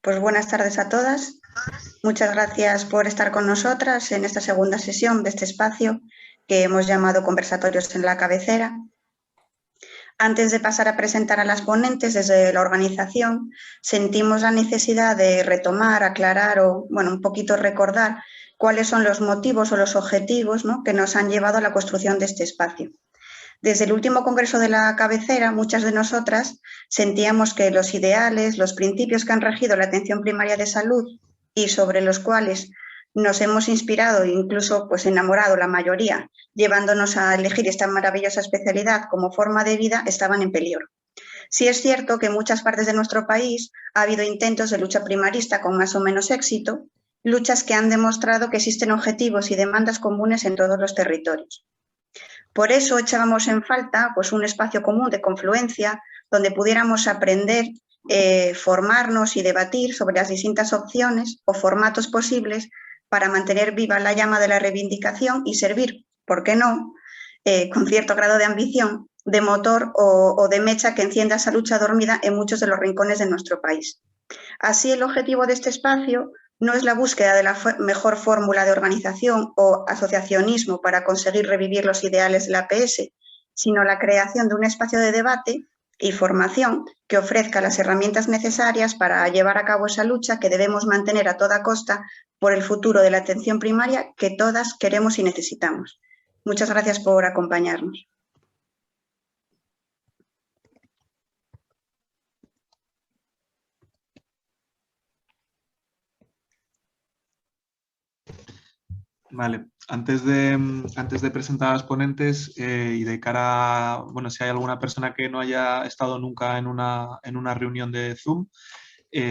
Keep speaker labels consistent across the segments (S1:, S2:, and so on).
S1: Pues buenas tardes a todas. Muchas gracias por estar con nosotras en esta segunda sesión de este espacio que hemos llamado Conversatorios en la Cabecera. Antes de pasar a presentar a las ponentes desde la organización, sentimos la necesidad de retomar, aclarar o, un poquito recordar cuáles son los motivos o los objetivos, ¿no?, que nos han llevado a la construcción de este espacio. Desde el último congreso de la cabecera, muchas de nosotras sentíamos que los ideales, los principios que han regido la atención primaria de salud y sobre los cuales nos hemos inspirado e incluso enamorado la mayoría, llevándonos a elegir esta maravillosa especialidad como forma de vida, estaban en peligro. Sí es cierto que en muchas partes de nuestro país ha habido intentos de lucha primarista con más o menos éxito, luchas que han demostrado que existen objetivos y demandas comunes en todos los territorios. Por eso echábamos en falta un espacio común de confluencia donde pudiéramos aprender, formarnos y debatir sobre las distintas opciones o formatos posibles para mantener viva la llama de la reivindicación y servir, ¿por qué no?, con cierto grado de ambición, de motor o de mecha que encienda esa lucha dormida en muchos de los rincones de nuestro país. Así, el objetivo de este espacio no es la búsqueda de la mejor fórmula de organización o asociacionismo para conseguir revivir los ideales de la APS, sino la creación de un espacio de debate y formación que ofrezca las herramientas necesarias para llevar a cabo esa lucha que debemos mantener a toda costa por el futuro de la atención primaria que todas queremos y necesitamos. Muchas gracias por acompañarnos.
S2: Vale, antes de presentar a las ponentes y de cara a, si hay alguna persona que no haya estado nunca en una reunión de Zoom,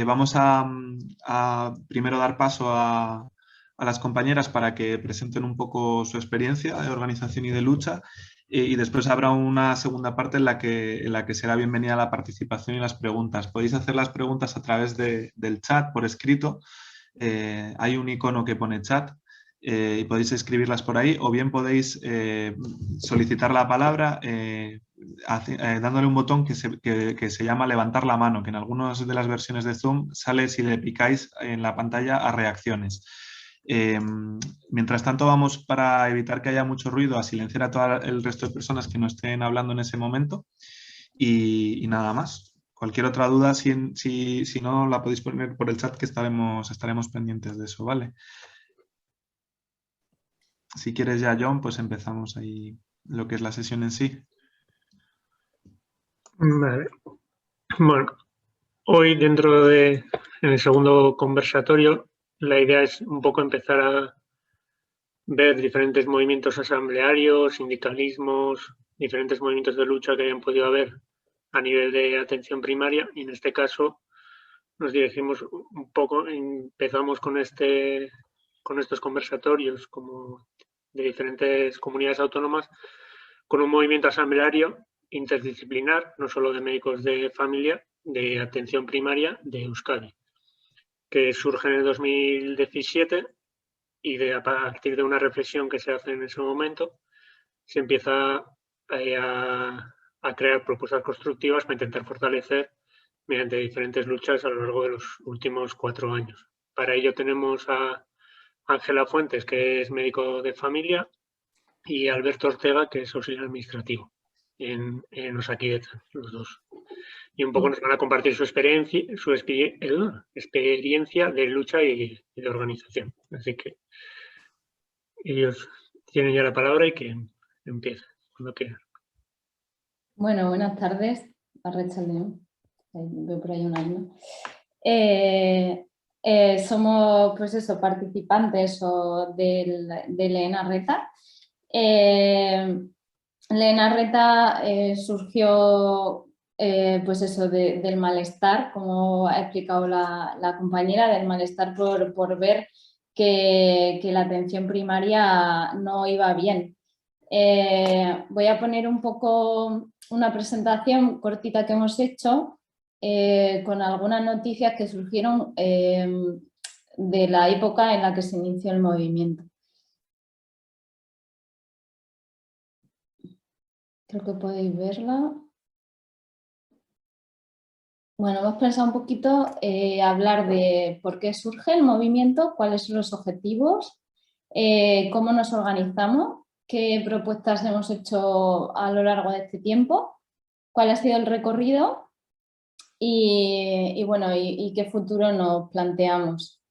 S2: vamos a primero dar paso a las compañeras para que presenten un poco su experiencia de organización y de lucha y después habrá una segunda parte en la que será bienvenida la participación y las preguntas. Podéis hacer las preguntas a través del chat por escrito. Hay un icono que pone chat. Y podéis escribirlas por ahí o bien podéis solicitar la palabra dándole un botón que se llama levantar la mano, que en algunas de las versiones de Zoom sale si le picáis en la pantalla a reacciones. Mientras tanto vamos, para evitar que haya mucho ruido, a silenciar a todo el resto de personas que no estén hablando en ese momento y nada más. Cualquier otra duda, si no, la podéis poner por el chat, que estaremos pendientes de eso, ¿vale? Si quieres ya, John, pues empezamos ahí lo que es la sesión en sí.
S3: Vale. Bueno, hoy en el segundo conversatorio, la idea es un poco empezar a ver diferentes movimientos asamblearios, sindicalismos, diferentes movimientos de lucha que hayan podido haber a nivel de atención primaria, y en este caso nos dirigimos un poco, empezamos con estos conversatorios como de diferentes comunidades autónomas, con un movimiento asambleario interdisciplinar, no solo de médicos de familia, de atención primaria de Euskadi, que surge en el 2017 y a partir de una reflexión que se hace en ese momento, se empieza a crear propuestas constructivas para intentar fortalecer mediante diferentes luchas a lo largo de los últimos 4 años. Para ello tenemos a Ángela Fuentes, que es médico de familia, y Alberto Ortega, que es auxiliar administrativo en Osakidetza, los dos. Y un poco nos van a compartir su experiencia de lucha y de organización. Así que ellos tienen ya la palabra y que empiecen cuando quieran.
S4: Bueno, buenas tardes. Arratsaldeon. Veo por ahí un año. Somos, participantes del Lehen Arreta. Lehen Arreta surgió del malestar, como ha explicado la compañera, del malestar por ver que la atención primaria no iba bien. Voy a poner un poco una presentación cortita que hemos hecho con algunas noticias que surgieron de la época en la que se inició el movimiento. Creo que podéis verla. Bueno, hemos pensado un poquito hablar de por qué surge el movimiento, cuáles son los objetivos, cómo nos organizamos, qué propuestas hemos hecho a lo largo de este tiempo, cuál ha sido el recorrido y qué futuro nos planteamos.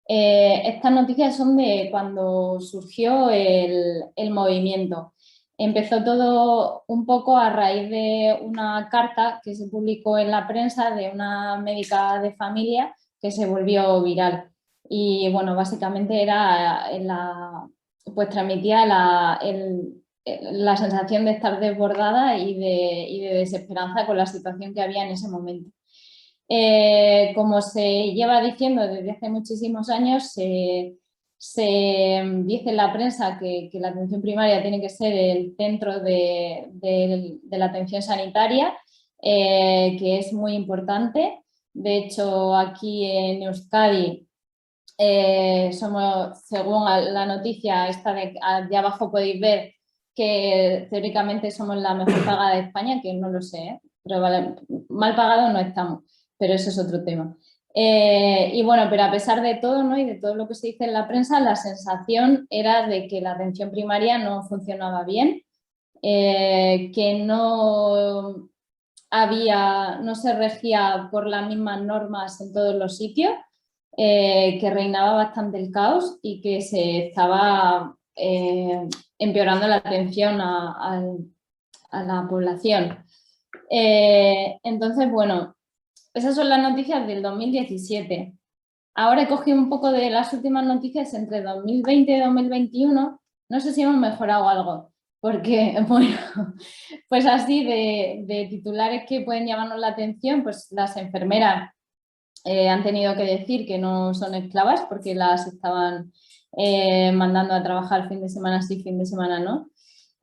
S4: Estas noticias son de cuando surgió el movimiento. Empezó todo un poco a raíz de una carta que se publicó en la prensa de una médica de familia que se volvió viral. Y bueno, básicamente era pues transmitía la sensación de estar desbordada y de desesperanza con la situación que había en ese momento. Como se lleva diciendo desde hace muchísimos años, se dice en la prensa que la atención primaria tiene que ser el centro de la atención sanitaria, que es muy importante. De hecho, aquí en Euskadi, somos, según la noticia esta de abajo podéis ver que teóricamente somos la mejor pagada de España, que no lo sé, pero vale, mal pagados no estamos, pero eso es otro tema. Y bueno, pero a pesar de todo, ¿no? Y de todo lo que se dice en la prensa, la sensación era de que la atención primaria no funcionaba bien, que no se regía por las mismas normas en todos los sitios, que reinaba bastante el caos y que se estaba empeorando la atención a la población. Entonces, bueno, esas son las noticias del 2017. Ahora he cogido un poco de las últimas noticias entre 2020 y 2021. No sé si hemos mejorado algo, porque, bueno, pues así de titulares que pueden llamarnos la atención, pues las enfermeras han tenido que decir que no son esclavas porque las estaban mandando a trabajar fin de semana sí, fin de semana no.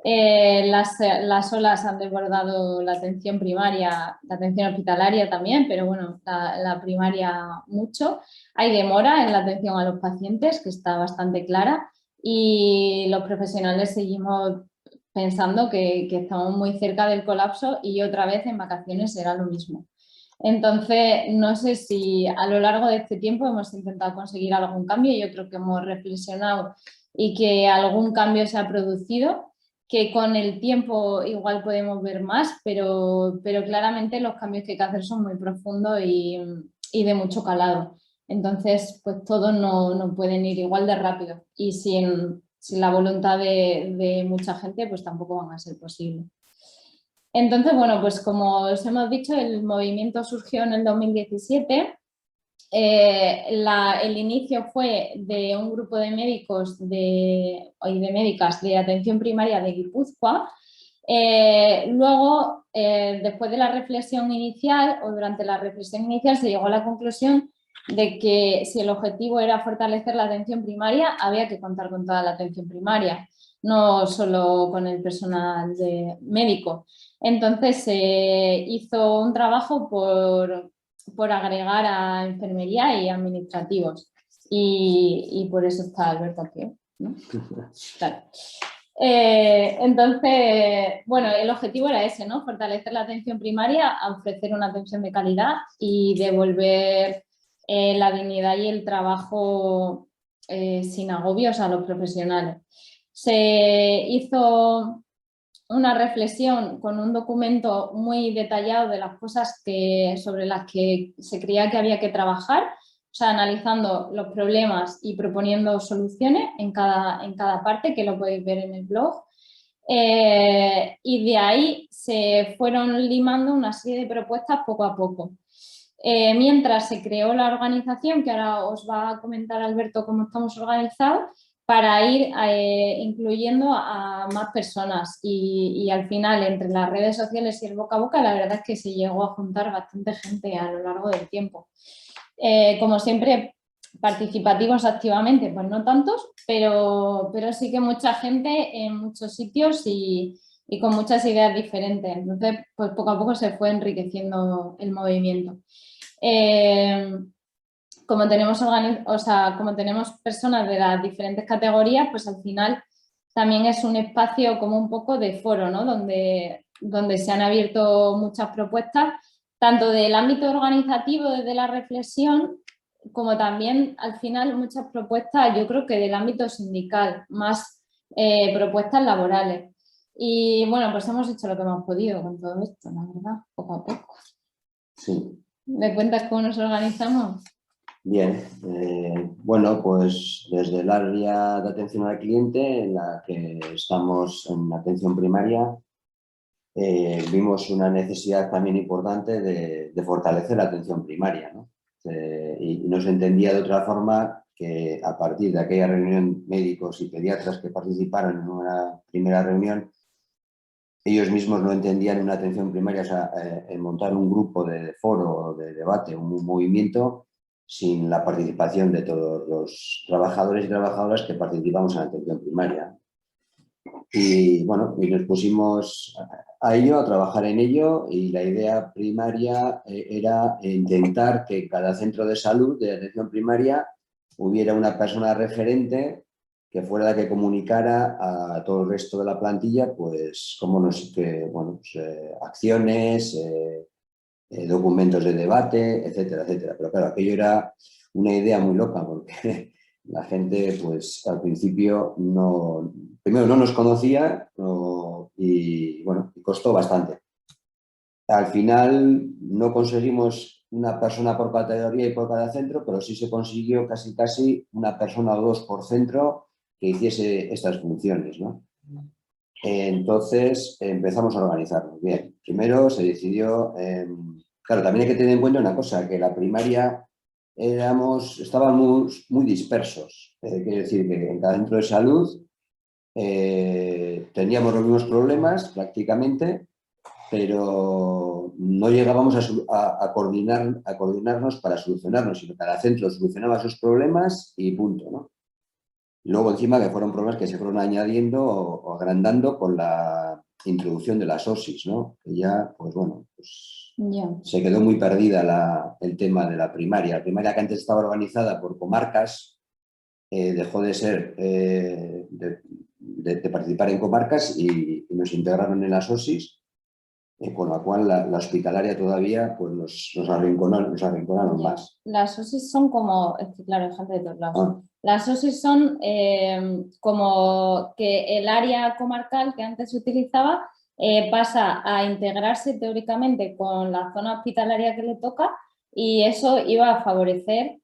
S4: Las olas han desbordado la atención primaria, la atención hospitalaria también, pero bueno, la primaria mucho. Hay demora en la atención a los pacientes, que está bastante clara, y los profesionales seguimos pensando que estamos muy cerca del colapso y otra vez en vacaciones será lo mismo. Entonces, no sé si a lo largo de este tiempo hemos intentado conseguir algún cambio. Yo creo que hemos reflexionado y que algún cambio se ha producido, que con el tiempo igual podemos ver más, pero claramente los cambios que hay que hacer son muy profundos y de mucho calado. Entonces, pues todos no pueden ir igual de rápido y sin la voluntad de mucha gente, pues tampoco van a ser posibles. Entonces, bueno, pues como os hemos dicho, el movimiento surgió en el 2017. El inicio fue de un grupo de médicos y de médicas de atención primaria de Guipúzcoa. Luego, después de la reflexión inicial o durante la reflexión inicial, se llegó a la conclusión de que si el objetivo era fortalecer la atención primaria, había que contar con toda la atención primaria, no solo con el personal médico. Entonces se hizo un trabajo por agregar a enfermería y administrativos y por eso está Alberto aquí, ¿no? Claro. Entonces, bueno, el objetivo era ese, ¿no? Fortalecer la atención primaria, ofrecer una atención de calidad y devolver la dignidad y el trabajo sin agobios a los profesionales. Se hizo una reflexión con un documento muy detallado de las cosas sobre las que se creía que había que trabajar, o sea, analizando los problemas y proponiendo soluciones en cada parte, que lo podéis ver en el blog. Y de ahí se fueron limando una serie de propuestas poco a poco. Mientras se creó la organización, que ahora os va a comentar Alberto cómo estamos organizados, para ir incluyendo a más personas y al final entre las redes sociales y el boca a boca la verdad es que se llegó a juntar bastante gente a lo largo del tiempo. Como siempre, participativos activamente, pues no tantos, pero sí que mucha gente en muchos sitios y con muchas ideas diferentes. Entonces, pues poco a poco se fue enriqueciendo el movimiento. Como tenemos personas de las diferentes categorías, pues al final también es un espacio como un poco de foro, ¿no? Donde se han abierto muchas propuestas tanto del ámbito organizativo desde la reflexión, como también al final muchas propuestas, yo creo que del ámbito sindical, más propuestas laborales. Y bueno, pues hemos hecho lo que hemos podido con todo esto, la verdad, poco a poco.
S5: Sí.
S4: ¿Me cuentas cómo nos organizamos?
S5: Bien, bueno, pues desde el área de atención al cliente, en la que estamos en atención primaria, vimos una necesidad también importante de fortalecer la atención primaria, ¿no? Y no se entendía de otra forma que a partir de aquella reunión médicos y pediatras que participaron en una primera reunión, ellos mismos no entendían una atención primaria, o sea, en montar un grupo de foro, de debate, un movimiento, sin la participación de todos los trabajadores y trabajadoras que participamos en la atención primaria. Y bueno, y nos pusimos a ello, a trabajar en ello, y la idea primaria era intentar que en cada centro de salud de atención primaria hubiera una persona referente que fuera la que comunicara a todo el resto de la plantilla, pues, acciones, documentos de debate, etcétera, etcétera. Pero claro, aquello era una idea muy loca, porque la gente, pues, al principio primero no nos conocía y, bueno, costó bastante. Al final no conseguimos una persona por categoría y por cada centro, pero sí se consiguió casi una persona o dos por centro que hiciese estas funciones, ¿no? Entonces empezamos a organizarnos. Bien, primero se decidió, claro, también hay que tener en cuenta una cosa, que la primaria estábamos muy dispersos. Quiere decir que en cada centro de salud teníamos los mismos problemas prácticamente, pero no llegábamos a coordinarnos para solucionarnos, sino que cada centro solucionaba sus problemas y punto, ¿no? Luego, encima, que fueron problemas que se fueron añadiendo o agrandando con la introducción de las OSIs, ¿no? Que ya, pues bueno, se quedó muy perdida el tema de la primaria. La primaria, que antes estaba organizada por comarcas, dejó de ser, de participar en comarcas y nos integraron en las OSIs, con la cual la hospitalaria todavía pues nos arrinconaron más.
S4: Las OSIs son como, es que claro, hay gente de todos lados.
S5: Ah.
S4: Las OSIs son como que el área comarcal que antes se utilizaba pasa a integrarse teóricamente con la zona hospitalaria que le toca, y eso iba a favorecer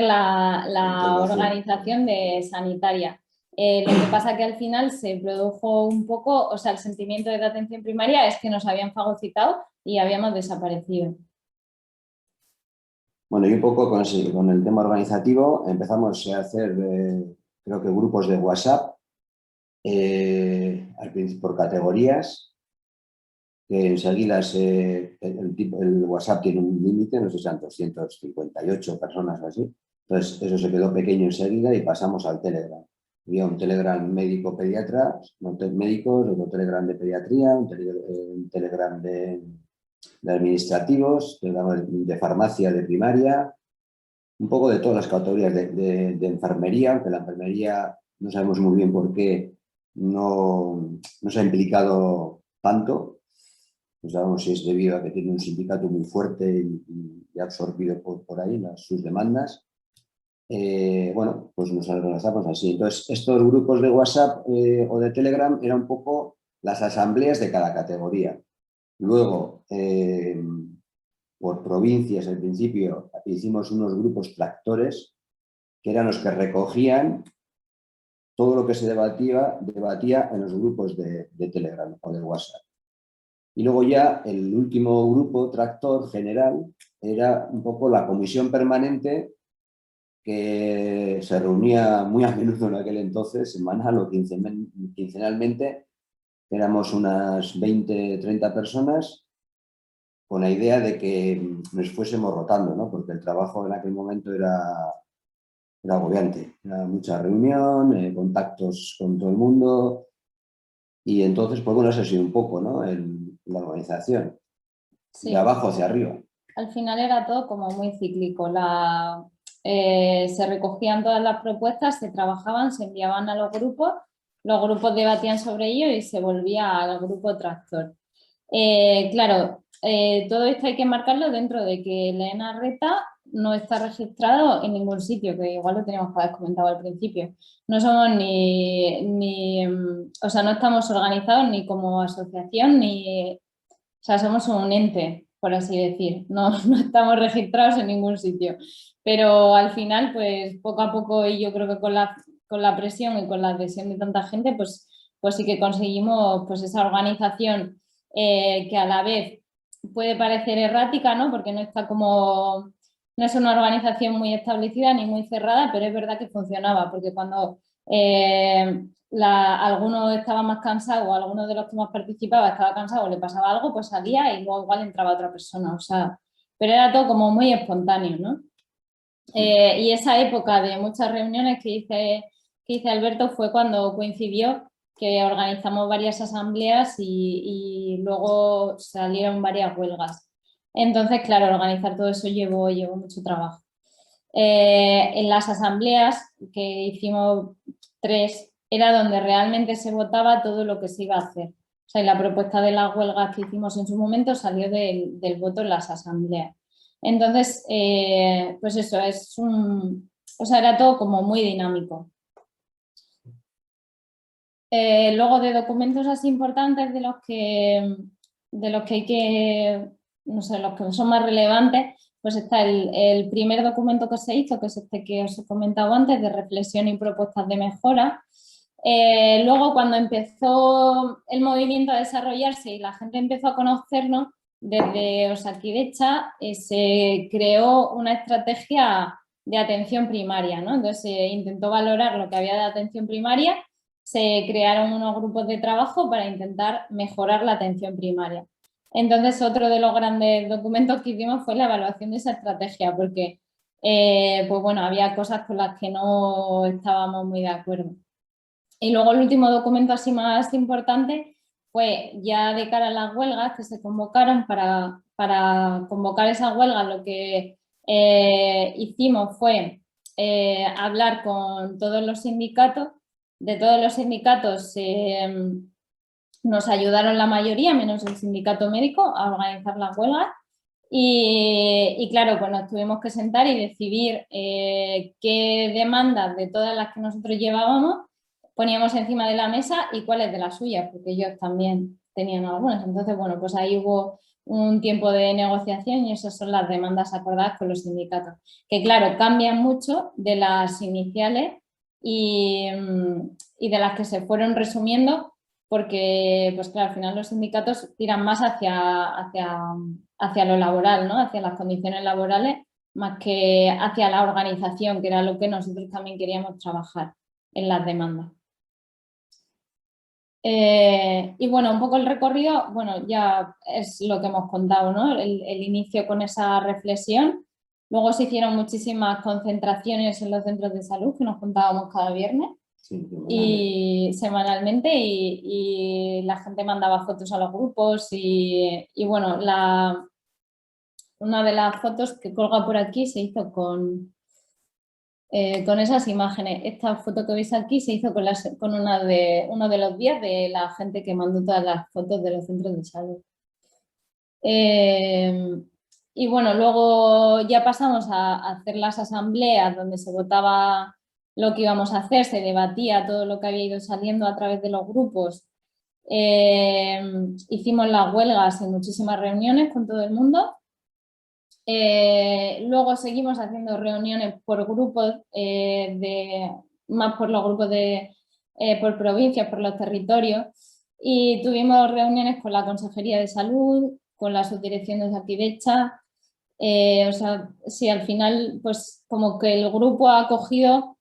S4: la organización sanitaria. Lo que pasa que al final se produjo un poco, o sea, el sentimiento de atención primaria es que nos habían fagocitado y habíamos desaparecido.
S5: Bueno, y un poco con el tema organizativo empezamos a hacer, creo que grupos de WhatsApp, al principio por categorías, que enseguida el WhatsApp tiene un límite, no sé si sean 258 personas o así. Entonces, eso se quedó pequeño enseguida y pasamos al Telegram. Había un Telegram médico-pediatra, médicos, otro Telegram de pediatría, un Telegram de administrativos, de farmacia de primaria, un poco de todas las categorías de enfermería, aunque la enfermería no sabemos muy bien por qué no se ha implicado tanto. No sabemos si es debido a que tiene un sindicato muy fuerte y absorbido por ahí sus demandas. Bueno, pues nos organizamos así. Entonces, estos grupos de WhatsApp o de Telegram eran un poco las asambleas de cada categoría. Luego, por provincias, al principio hicimos unos grupos tractores, que eran los que recogían todo lo que se debatía en los grupos de Telegram o de WhatsApp. Y luego ya el último grupo tractor general era un poco la comisión permanente, que se reunía muy a menudo en aquel entonces, semanal o quincenalmente. Éramos unas 20, 30 personas, con la idea de que nos fuésemos rotando, ¿no? Porque el trabajo en aquel momento era agobiante. Era mucha reunión, contactos con todo el mundo. Y entonces, pues bueno, eso ha sido un poco, ¿no? La organización, sí, de abajo hacia arriba.
S4: Al final era todo como muy cíclico. Se recogían todas las propuestas, se trabajaban, se enviaban a los grupos debatían sobre ello y se volvía al grupo tractor. Claro, todo esto hay que marcarlo dentro de que Elena Reta no está registrado en ningún sitio, que igual lo teníamos que haber comentado al principio. No somos o sea, no estamos organizados ni como asociación, o sea, somos un ente, por así decir. No, no estamos registrados en ningún sitio. Pero al final, pues poco a poco, y yo creo que con la presión y con la adhesión de tanta gente, pues sí que conseguimos pues esa organización que a la vez puede parecer errática, ¿no? Porque no está como, no es una organización muy establecida ni muy cerrada, pero es verdad que funcionaba, porque cuando alguno estaba más cansado o alguno de los que más participaba estaba cansado o le pasaba algo, pues salía y luego igual entraba otra persona, o sea, pero era todo como muy espontáneo, ¿no? Y esa época de muchas reuniones que dice Alberto fue cuando coincidió que organizamos varias asambleas y luego salieron varias huelgas. Entonces, claro, organizar todo eso llevó mucho trabajo. En las asambleas, que hicimos 3, era donde realmente se votaba todo lo que se iba a hacer. O sea, y la propuesta de las huelgas que hicimos en su momento salió del voto en las asambleas. Entonces, pues eso, o sea, era todo como muy dinámico. Luego de documentos así importantes de los que hay que, no sé, los que son más relevantes, pues está el primer documento que se hizo, que es este que os he comentado antes, de reflexión y propuestas de mejora. Luego, cuando empezó el movimiento a desarrollarse y la gente empezó a conocernos, desde Osakidetza se creó una estrategia de atención primaria, ¿no? Entonces se intentó valorar lo que había de atención primaria, se crearon unos grupos de trabajo para intentar mejorar la atención primaria. Entonces, otro de los grandes documentos que hicimos fue la evaluación de esa estrategia, porque pues bueno, había cosas con las que no estábamos muy de acuerdo. Y luego el último documento así más importante fue ya de cara a las huelgas que se convocaron para convocar esas huelgas. Lo que hicimos fue hablar con todos los sindicatos. De todos los sindicatos nos ayudaron la mayoría, menos el sindicato médico, a organizar las huelgas. Y claro, pues nos tuvimos que sentar y decidir qué demandas de todas las que nosotros llevábamos poníamos encima de la mesa y cuáles de las suyas, porque ellos también tenían algunas. Entonces, bueno, pues ahí hubo un tiempo de negociación y esas son las demandas acordadas con los sindicatos, que claro, cambian mucho de las iniciales y de las que se fueron resumiendo, porque pues claro, al final los sindicatos tiran más hacia lo laboral, ¿no? Hacia las condiciones laborales, más que hacia la organización, que era lo que nosotros también queríamos trabajar en las demandas. Y bueno, un poco el recorrido, bueno, ya es lo que hemos contado, ¿no? El inicio con esa reflexión. Luego se hicieron muchísimas concentraciones en los centros de salud que nos juntábamos cada viernes.
S5: Sí,
S4: y semanalmente y la gente mandaba fotos a los grupos y bueno, una de las fotos que colga por aquí se hizo con esas imágenes. Esta foto que veis aquí se hizo con uno de los días de la gente que mandó todas las fotos de los centros de salud. Y bueno, luego ya pasamos a hacer las asambleas donde se votaba lo que íbamos a hacer, se debatía todo lo que había ido saliendo a través de los grupos. Hicimos las huelgas en muchísimas reuniones con todo el mundo. Luego seguimos haciendo reuniones por grupos, más por los grupos por provincias, por los territorios. Y tuvimos reuniones con la Consejería de Salud, con la Subdirección de Osakidetza. O sea, sí, al final, pues como que el grupo ha acogido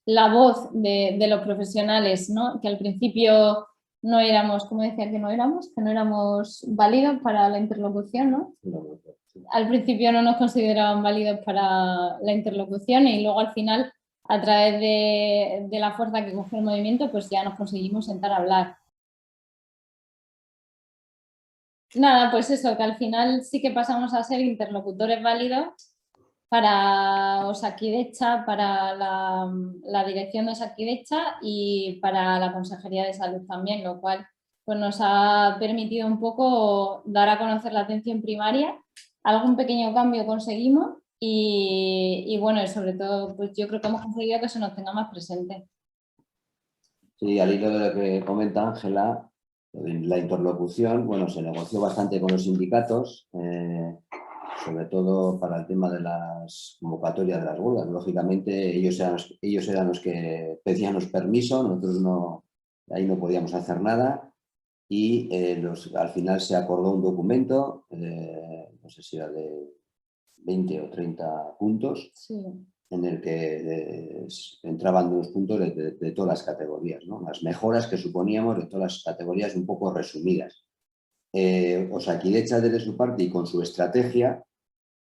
S4: la voz de los profesionales, ¿no? Que al principio no éramos, ¿cómo decía que no éramos? Que no éramos válidos para la interlocución, ¿no? Al principio no nos consideraban válidos para la interlocución y luego al final, a través de la fuerza que cogió el movimiento, pues ya nos conseguimos sentar a hablar. Nada, pues eso, que al final sí que pasamos a ser interlocutores válidos para Osakidetza, para la dirección de Osakidetza y para la Consejería de Salud también, lo cual pues nos ha permitido un poco dar a conocer la atención primaria. Algún pequeño cambio conseguimos y bueno, sobre todo pues yo creo que hemos conseguido que se nos tenga más presente.
S5: Sí, al hilo de lo que comenta Ángela, la interlocución, bueno, se negoció bastante con los sindicatos, sobre todo para el tema de las convocatorias de las huelgas. Lógicamente, ellos eran los que pedían los permisos, nosotros no, ahí no podíamos hacer nada y al final se acordó un documento, no sé si era de 20 o 30 puntos,
S4: Sí.
S5: en el que entraban los puntos de todas las categorías, ¿no? Las mejoras que suponíamos de todas las categorías un poco resumidas. Osakidetza desde su parte y con su estrategia,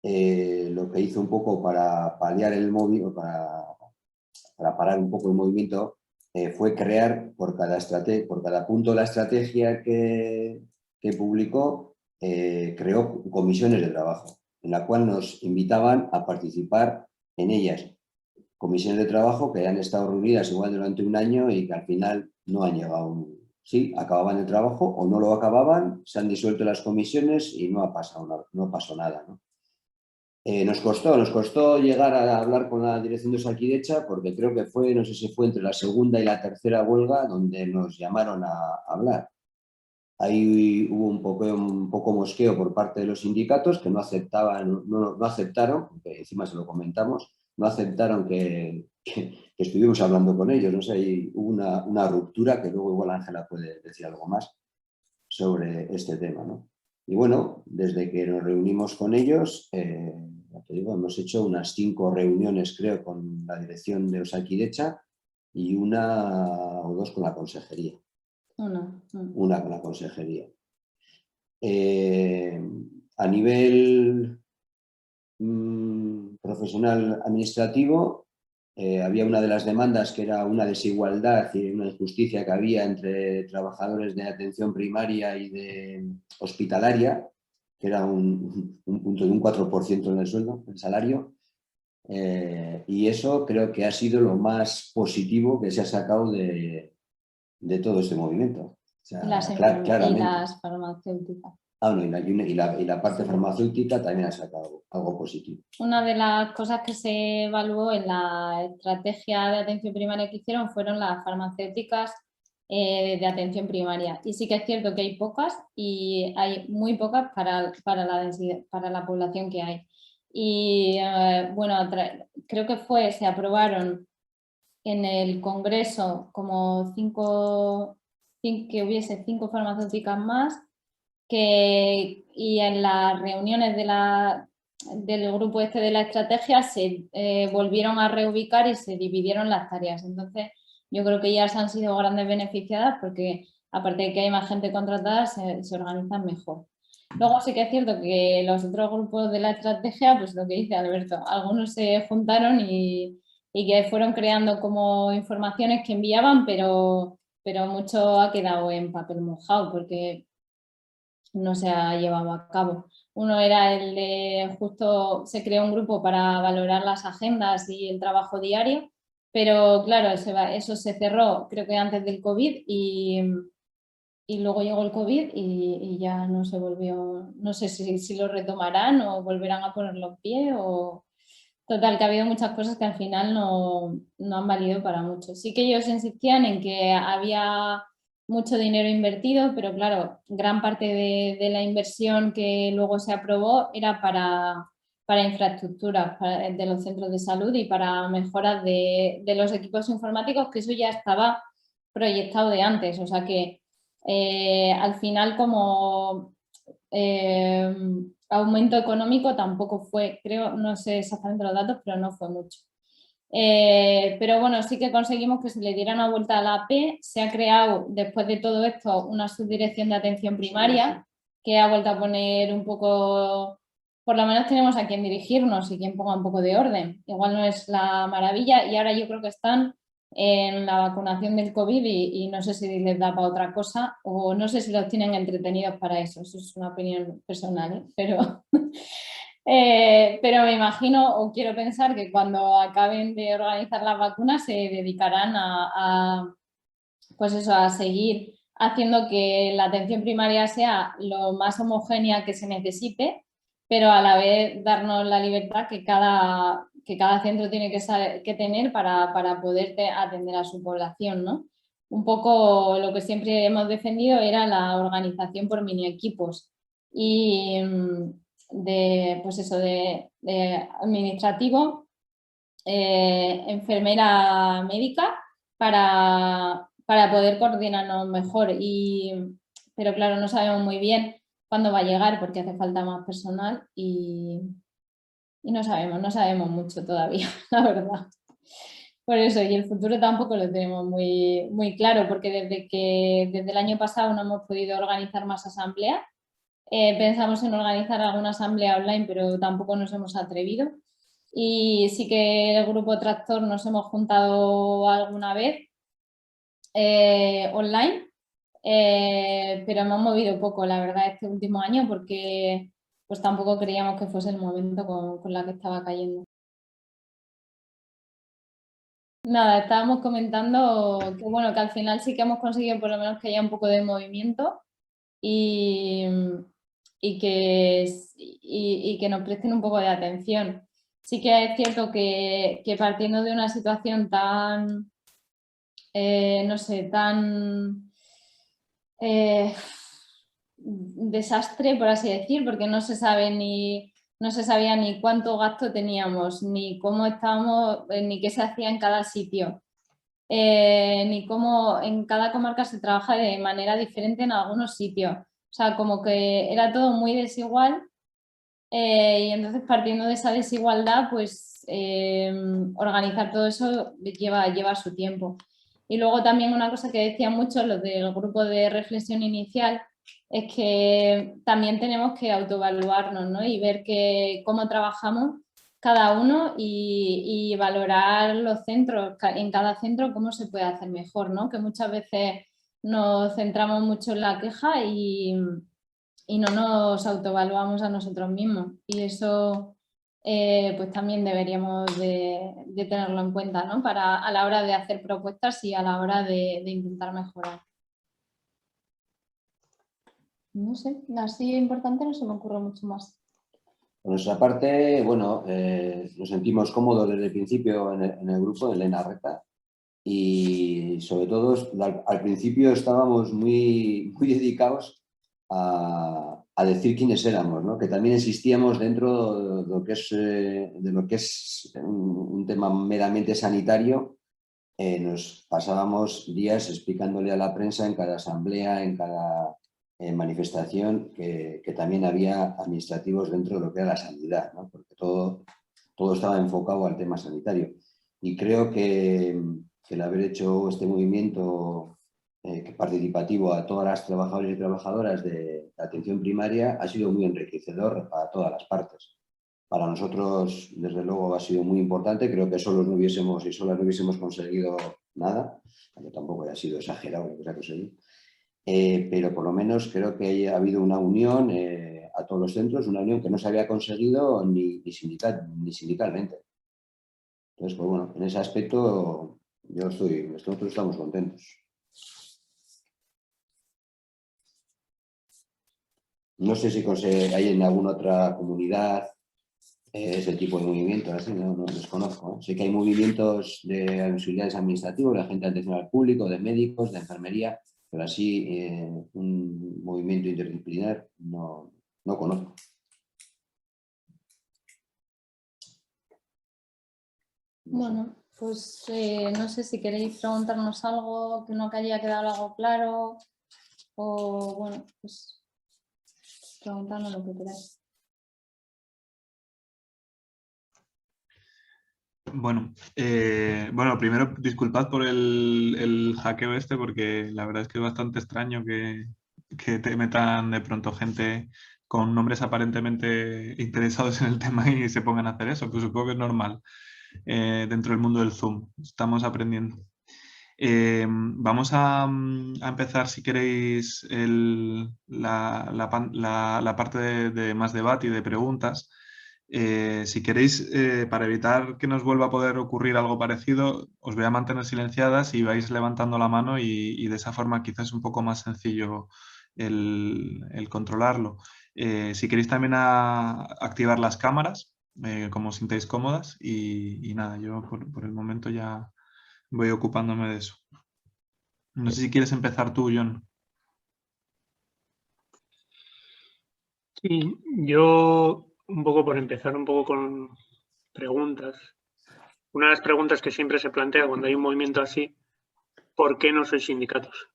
S5: lo que hizo un poco para paliar el movimiento, para parar un poco el movimiento, fue crear por cada punto de la estrategia que publicó, creó comisiones de trabajo, en la cual nos invitaban a participar en ellas. Comisiones de trabajo que han estado reunidas igual durante un año y que al final no han llegado. Sí, acababan el trabajo o no lo acababan, se han disuelto las comisiones y no pasó nada, ¿no? Nos costó llegar a hablar con la dirección de Osakidetza porque creo que fue, no sé si fue entre la segunda y la tercera huelga donde nos llamaron a hablar. Ahí hubo un poco mosqueo por parte de los sindicatos que no aceptaron, porque encima se lo comentamos, no aceptaron que estuvimos hablando con ellos. No sé, y hubo una ruptura que luego igual Ángela puede decir algo más sobre este tema, ¿no? Y bueno, desde que nos reunimos con ellos, ya te digo, hemos hecho unas 5 reuniones, creo, con la dirección de Osakidetza y 1 o 2 con la consejería. Una con la consejería. A nivel profesional administrativo, había una de las demandas que era una desigualdad y una injusticia que había entre trabajadores de atención primaria y de hospitalaria, que era un punto de un 4% en el sueldo, el salario. Y eso creo que ha sido lo más positivo que se ha sacado de todo este movimiento. O sea,
S4: y las farmacéuticas.
S5: No, y la parte farmacéutica también ha sacado algo positivo.
S4: Una de las cosas que se evaluó en la estrategia de atención primaria que hicieron fueron las farmacéuticas de atención primaria. Y sí que es cierto que hay pocas y hay muy pocas para la población que hay. Y bueno, creo que se aprobaron en el Congreso como que hubiese 5 farmacéuticas más y en las reuniones del grupo de la estrategia se volvieron a reubicar y se dividieron las tareas. Entonces yo creo que ellas han sido grandes beneficiadas porque aparte de que hay más gente contratada se organizan mejor. Luego sí que es cierto que los otros grupos de la estrategia, pues lo que dice Alberto, algunos se juntaron y que fueron creando como informaciones que enviaban, pero mucho ha quedado en papel mojado porque no se ha llevado a cabo. Uno era el de justo se creó un grupo para valorar las agendas y el trabajo diario, pero claro, eso se cerró creo que antes del COVID y luego llegó el COVID y ya no se volvió, no sé si lo retomarán o volverán a ponerlo en pie o... Total, que ha habido muchas cosas que al final no han valido para mucho. Sí que ellos insistían en que había mucho dinero invertido, pero claro, gran parte de la inversión que luego se aprobó era para infraestructuras de los centros de salud y para mejoras de los equipos informáticos, que eso ya estaba proyectado de antes. O sea que al final como aumento económico tampoco fue, creo, no sé exactamente los datos, pero no fue mucho. Pero bueno, sí que conseguimos que se le diera una vuelta a la AP. Se ha creado, después de todo esto, una subdirección de atención primaria que ha vuelto a poner un poco, por lo menos tenemos a quien dirigirnos y quien ponga un poco de orden. Igual no es la maravilla y ahora yo creo que están en la vacunación del COVID y no sé si les da para otra cosa o no sé si los tienen entretenidos para eso. Eso es una opinión personal, ¿eh? Pero me imagino o quiero pensar que cuando acaben de organizar las vacunas se dedicarán pues eso, a seguir haciendo que la atención primaria sea lo más homogénea que se necesite, pero a la vez darnos la libertad que cada centro tiene que tener para poder atender a su población, ¿no? Un poco lo que siempre hemos defendido era la organización por mini equipos y pues eso, de administrativo, enfermera médica para poder coordinarnos mejor. Pero claro, no sabemos muy bien cuándo va a llegar porque hace falta más personal y no sabemos mucho todavía, la verdad. Por eso, y el futuro tampoco lo tenemos muy, muy claro, porque desde el año pasado no hemos podido organizar más asambleas. Pensamos en organizar alguna asamblea online, pero tampoco nos hemos atrevido. Y sí que el grupo Tractor nos hemos juntado alguna vez online, pero hemos movido poco, la verdad, este último año, porque pues tampoco creíamos que fuese el momento con la que estaba cayendo. Nada, estábamos comentando que bueno, que al final sí que hemos conseguido por lo menos que haya un poco de movimiento y que nos presten un poco de atención. Sí que es cierto que partiendo de una situación tan, no sé, tan desastre, por así decir, porque no se sabía ni cuánto gasto teníamos, ni cómo estábamos, ni qué se hacía en cada sitio, ni cómo en cada comarca se trabaja de manera diferente en algunos sitios. O sea, como que era todo muy desigual y entonces partiendo de esa desigualdad, pues organizar todo eso lleva su tiempo. Y luego también una cosa que decían muchos los del grupo de reflexión inicial es que también tenemos que autoevaluarnos, ¿no? Y ver cómo trabajamos cada uno y valorar los centros, en cada centro cómo se puede hacer mejor, ¿no? Que muchas veces nos centramos mucho en la queja y no nos autoevaluamos a nosotros mismos. Y eso pues también deberíamos de tenerlo en cuenta, ¿no? A la hora de hacer propuestas y a la hora de intentar mejorar. No sé, así importante no se me ocurre mucho más.
S5: Por nuestra parte, bueno, nos sentimos cómodos desde el principio en el grupo de Elena Reta y sobre todo al principio estábamos muy, muy dedicados a decir quiénes éramos, ¿no? Que también existíamos dentro de lo que es un tema meramente sanitario. Nos pasábamos días explicándole a la prensa en cada asamblea, en cada manifestación, que también había administrativos dentro de lo que era la sanidad, ¿no? Porque todo estaba enfocado al tema sanitario. Y creo que el haber hecho este movimiento participativo a todas las trabajadores y trabajadoras de atención primaria ha sido muy enriquecedor para todas las partes. Para nosotros, desde luego, ha sido muy importante. Creo que solos no hubiésemos conseguido nada, aunque tampoco haya sido exagerado lo que se ha conseguido. Pero por lo menos creo que ha habido una unión a todos los centros, una unión que no se había conseguido ni sindicalmente. Entonces, pues bueno, en ese aspecto nosotros estamos contentos. No sé si hay en alguna otra comunidad ese tipo de movimientos, así no desconozco. Sé que hay movimientos de auxiliares administrativos, de gente de atención al público, de médicos, de enfermería, pero así un movimiento interdisciplinar no conozco.
S4: Bueno, pues no sé si queréis preguntarnos algo que no haya quedado algo claro o bueno, pues preguntadnos lo que queráis.
S2: Bueno, primero disculpad por el hackeo este, porque la verdad es que es bastante extraño que te metan de pronto gente con nombres aparentemente interesados en el tema y se pongan a hacer eso, pues supongo que es normal dentro del mundo del Zoom, estamos aprendiendo. Vamos a empezar, si queréis, la parte de más debate y de preguntas. Si queréis, para evitar que nos vuelva a poder ocurrir algo parecido, os voy a mantener silenciadas y vais levantando la mano y de esa forma quizás es un poco más sencillo el controlarlo. Si queréis también activar las cámaras, como os sintáis cómodas y nada, yo por el momento ya voy ocupándome de eso. No sé si quieres empezar tú, John.
S3: Sí, yo un poco por empezar un poco con preguntas. Una de las preguntas que siempre se plantea cuando hay un movimiento así, ¿por qué no sois sindicatos?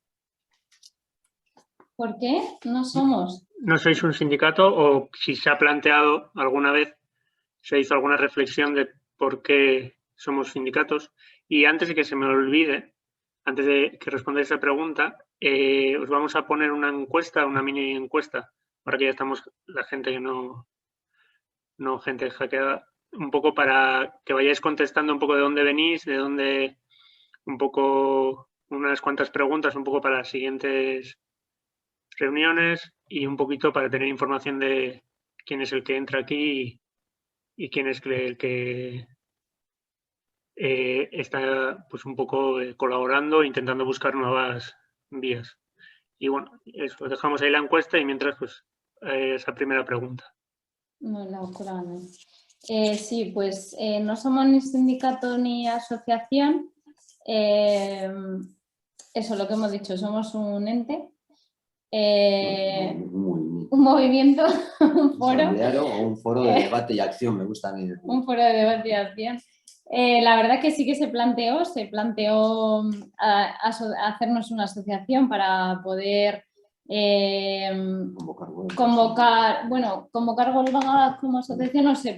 S4: ¿Por qué no somos?
S3: ¿No sois un sindicato o si se ha planteado alguna vez, se hizo alguna reflexión de por qué somos sindicatos? Y antes de que se me olvide, antes de que respondáis esa pregunta, os vamos a poner una encuesta, una mini encuesta, para que ya estamos la gente que no gente hackeada, un poco para que vayáis contestando un poco de dónde venís, de dónde, un poco, unas cuantas preguntas, un poco para las siguientes reuniones y un poquito para tener información de quién es el que entra aquí y quién es el que está pues un poco colaborando, intentando buscar nuevas vías. Y bueno, eso, dejamos ahí la encuesta y mientras pues esa primera pregunta.
S4: No, la oscura no. Sí, pues no somos ni sindicato ni asociación. Eso, lo que hemos dicho, somos un ente, un movimiento, un foro.
S5: O un foro de debate y acción, me gusta a mí.
S4: Un foro de debate y acción. La verdad que sí que se planteó hacernos una asociación para poder convocar huelgas como asociación, no sé,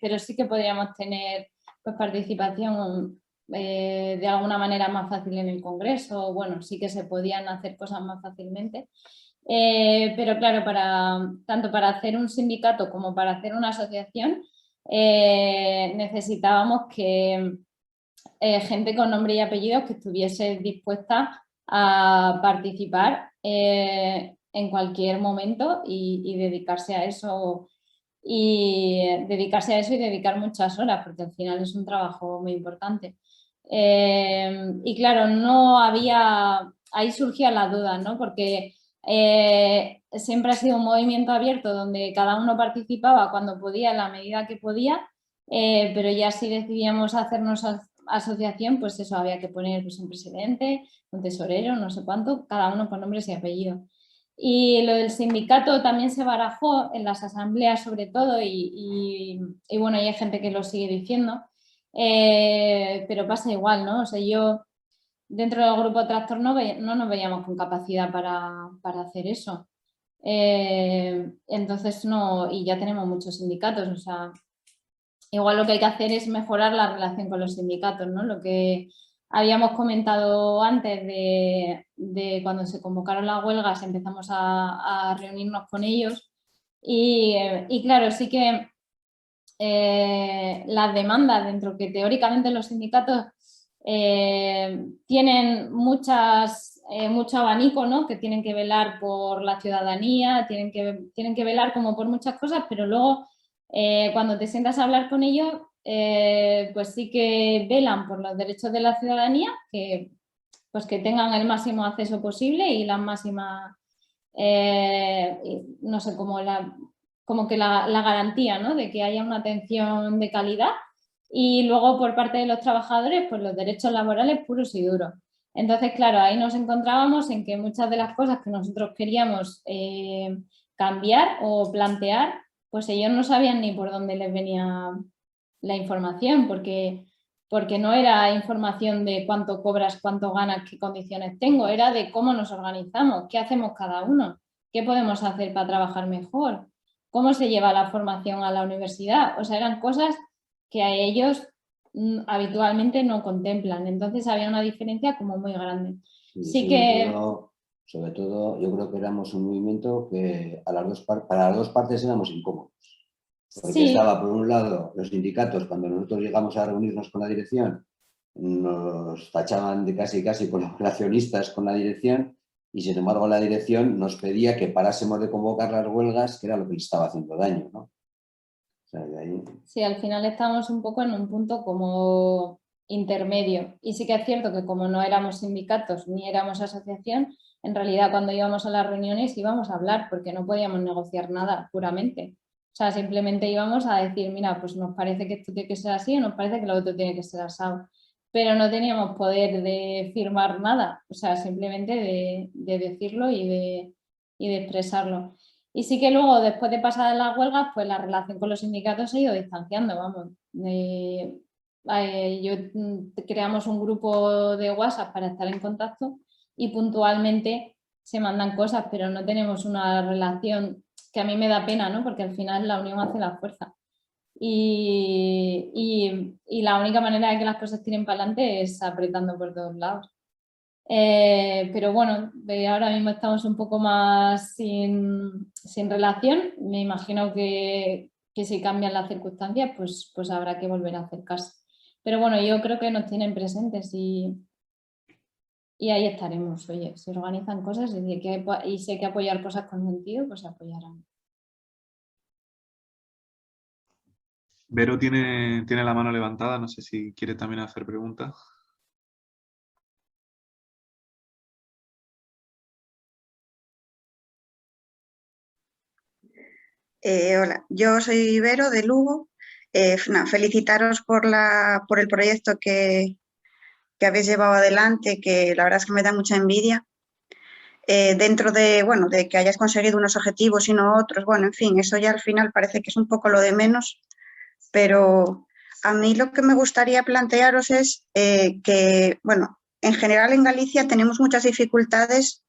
S4: pero sí que podríamos tener pues, participación de alguna manera más fácil en el Congreso. Bueno, sí que se podían hacer cosas más fácilmente. Pero claro, tanto para hacer un sindicato como para hacer una asociación necesitábamos que gente con nombre y apellidos que estuviese dispuesta a participar en cualquier momento y dedicarse a eso y dedicar muchas horas porque al final es un trabajo muy importante. Y claro, no había, ahí surgía la duda, ¿no? Porque siempre ha sido un movimiento abierto donde cada uno participaba cuando podía, en la medida que podía, pero ya si decidíamos hacernos asociación, pues eso, había que poner pues, un presidente, un tesorero, no sé cuánto, cada uno con nombres y apellidos. Y lo del sindicato también se barajó en las asambleas sobre todo y bueno, hay gente que lo sigue diciendo, pero pasa igual, ¿no? O sea, yo dentro del grupo Tractor no nos veíamos con capacidad para hacer eso. Entonces no, y ya tenemos muchos sindicatos, o sea, igual lo que hay que hacer es mejorar la relación con los sindicatos, ¿no? Lo que habíamos comentado antes de cuando se convocaron las huelgas, empezamos a reunirnos con ellos y claro, sí que las demandas dentro que teóricamente los sindicatos tienen mucho abanico, ¿no? Que tienen que velar por la ciudadanía, tienen que velar como por muchas cosas, pero luego cuando te sientas a hablar con ellos, pues sí que velan por los derechos de la ciudadanía, pues que tengan el máximo acceso posible y las máximas, no sé, como que la garantía, ¿no? De que haya una atención de calidad y luego por parte de los trabajadores pues los derechos laborales puros y duros. Entonces, claro, ahí nos encontrábamos en que muchas de las cosas que nosotros queríamos cambiar o plantear, pues ellos no sabían ni por dónde les venía la información, porque no era información de cuánto cobras, cuánto ganas, qué condiciones tengo, era de cómo nos organizamos, qué hacemos cada uno, qué podemos hacer para trabajar mejor, cómo se lleva la formación a la universidad. O sea, eran cosas que a ellos habitualmente no contemplan. Entonces había una diferencia como muy grande. Sí que...
S5: Sobre todo, yo creo que éramos un movimiento que para las dos partes éramos incómodos. Porque sí. Estaba, por un lado, los sindicatos, cuando nosotros llegamos a reunirnos con la dirección, nos tachaban de casi colaboracionistas con la dirección y, sin embargo, la dirección nos pedía que parásemos de convocar las huelgas, que era lo que les estaba haciendo daño, ¿no? sea, de ahí...
S4: Sí, al final estamos un poco en un punto como intermedio. Y sí que es cierto que como no éramos sindicatos ni éramos asociación, en realidad cuando íbamos a las reuniones íbamos a hablar porque no podíamos negociar nada puramente. O sea, simplemente íbamos a decir, mira, pues nos parece que esto tiene que ser así o nos parece que lo otro tiene que ser asado. Pero no teníamos poder de firmar nada, o sea, simplemente de decirlo y de expresarlo. Y sí que luego, después de pasadas las huelgas, pues la relación con los sindicatos se ha ido distanciando, vamos. Creamos un grupo de WhatsApp para estar en contacto y puntualmente se mandan cosas, pero no tenemos una relación que a mí me da pena, ¿no? Porque al final la unión hace la fuerza. Y la única manera de que las cosas tiren para adelante es apretando por todos lados. Pero bueno, ahora mismo estamos un poco más sin relación. Me imagino que si cambian las circunstancias, pues habrá que volver a acercarse. Pero bueno, yo creo que nos tienen presentes y ahí estaremos. Oye, si organizan cosas y si hay que apoyar cosas con sentido, pues se apoyarán.
S2: Vero tiene la mano levantada, no sé si quiere también hacer preguntas.
S1: Hola, yo soy Vero de Lugo. Felicitaros por el proyecto que habéis llevado adelante, que la verdad es que me da mucha envidia. Dentro de, bueno, de que hayáis conseguido unos objetivos y no otros, bueno, en fin, eso ya al final parece que es un poco lo de menos, pero a mí lo que me gustaría plantearos es que, bueno, en general en Galicia tenemos muchas dificultades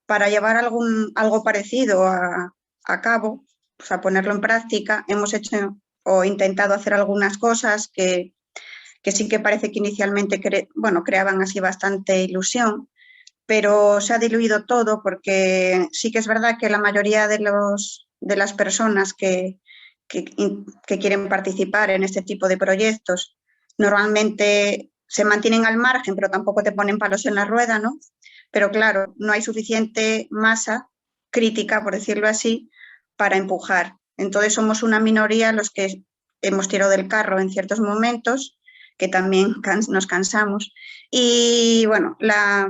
S1: para llevar algo parecido a cabo, o sea, ponerlo en práctica. Hemos hecho o intentado hacer algunas cosas que sí que parece que inicialmente creaban así bastante ilusión, pero se ha diluido todo porque sí que es verdad que la mayoría de las personas que quieren participar en este tipo de proyectos normalmente se mantienen al margen, pero tampoco te ponen palos en la rueda, ¿no? Pero claro, no hay suficiente masa crítica, por decirlo así, para empujar. Entonces somos una minoría los que hemos tirado del carro en ciertos momentos, que también nos cansamos. Y bueno, la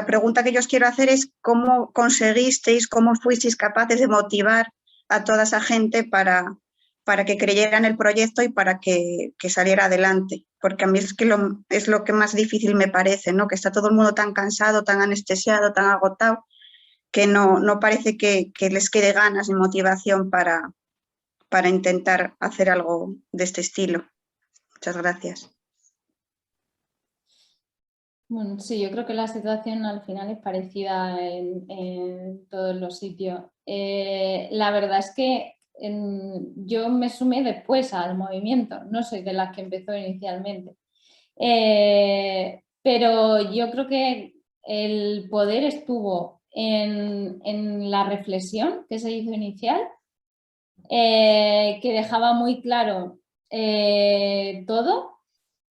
S1: pregunta que yo os quiero hacer es cómo conseguisteis, cómo fuisteis capaces de motivar a toda esa gente para que creyera en el proyecto y para que saliera adelante. Porque a mí es lo que más difícil me parece, ¿no? Que está todo el mundo tan cansado, tan anestesiado, tan agotado, que no parece que les quede ganas y motivación para intentar hacer algo de este estilo. Muchas gracias.
S4: Bueno, sí, yo creo que la situación al final es parecida en todos los sitios. La verdad es que yo me sumé después al movimiento, no soy de las que empezó inicialmente. Pero yo creo que el poder estuvo en la reflexión que se hizo inicial, que dejaba muy claro todo.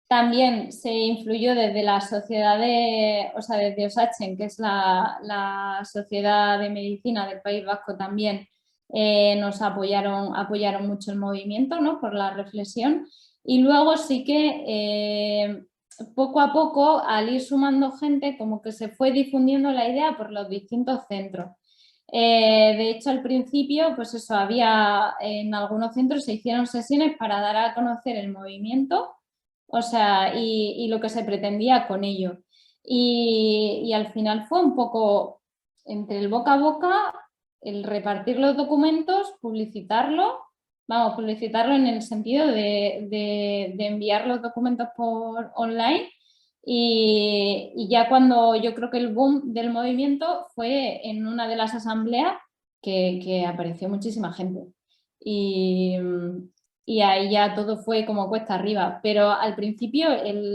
S4: También se influyó desde la sociedad desde Osachen, que es la sociedad de medicina del País Vasco también, nos apoyaron mucho el movimiento, ¿no? Por la reflexión. Y luego sí que poco a poco, al ir sumando gente, como que se fue difundiendo la idea por los distintos centros. De hecho, al principio, pues eso, había en algunos centros se hicieron sesiones para dar a conocer el movimiento, o sea, y lo que se pretendía con ello. Y al final fue un poco entre el boca a boca, el repartir los documentos, publicitarlo en el sentido de enviar los documentos por online. Y ya cuando yo creo que el boom del movimiento fue en una de las asambleas que apareció muchísima gente. Y ahí ya todo fue como cuesta arriba. Pero al principio,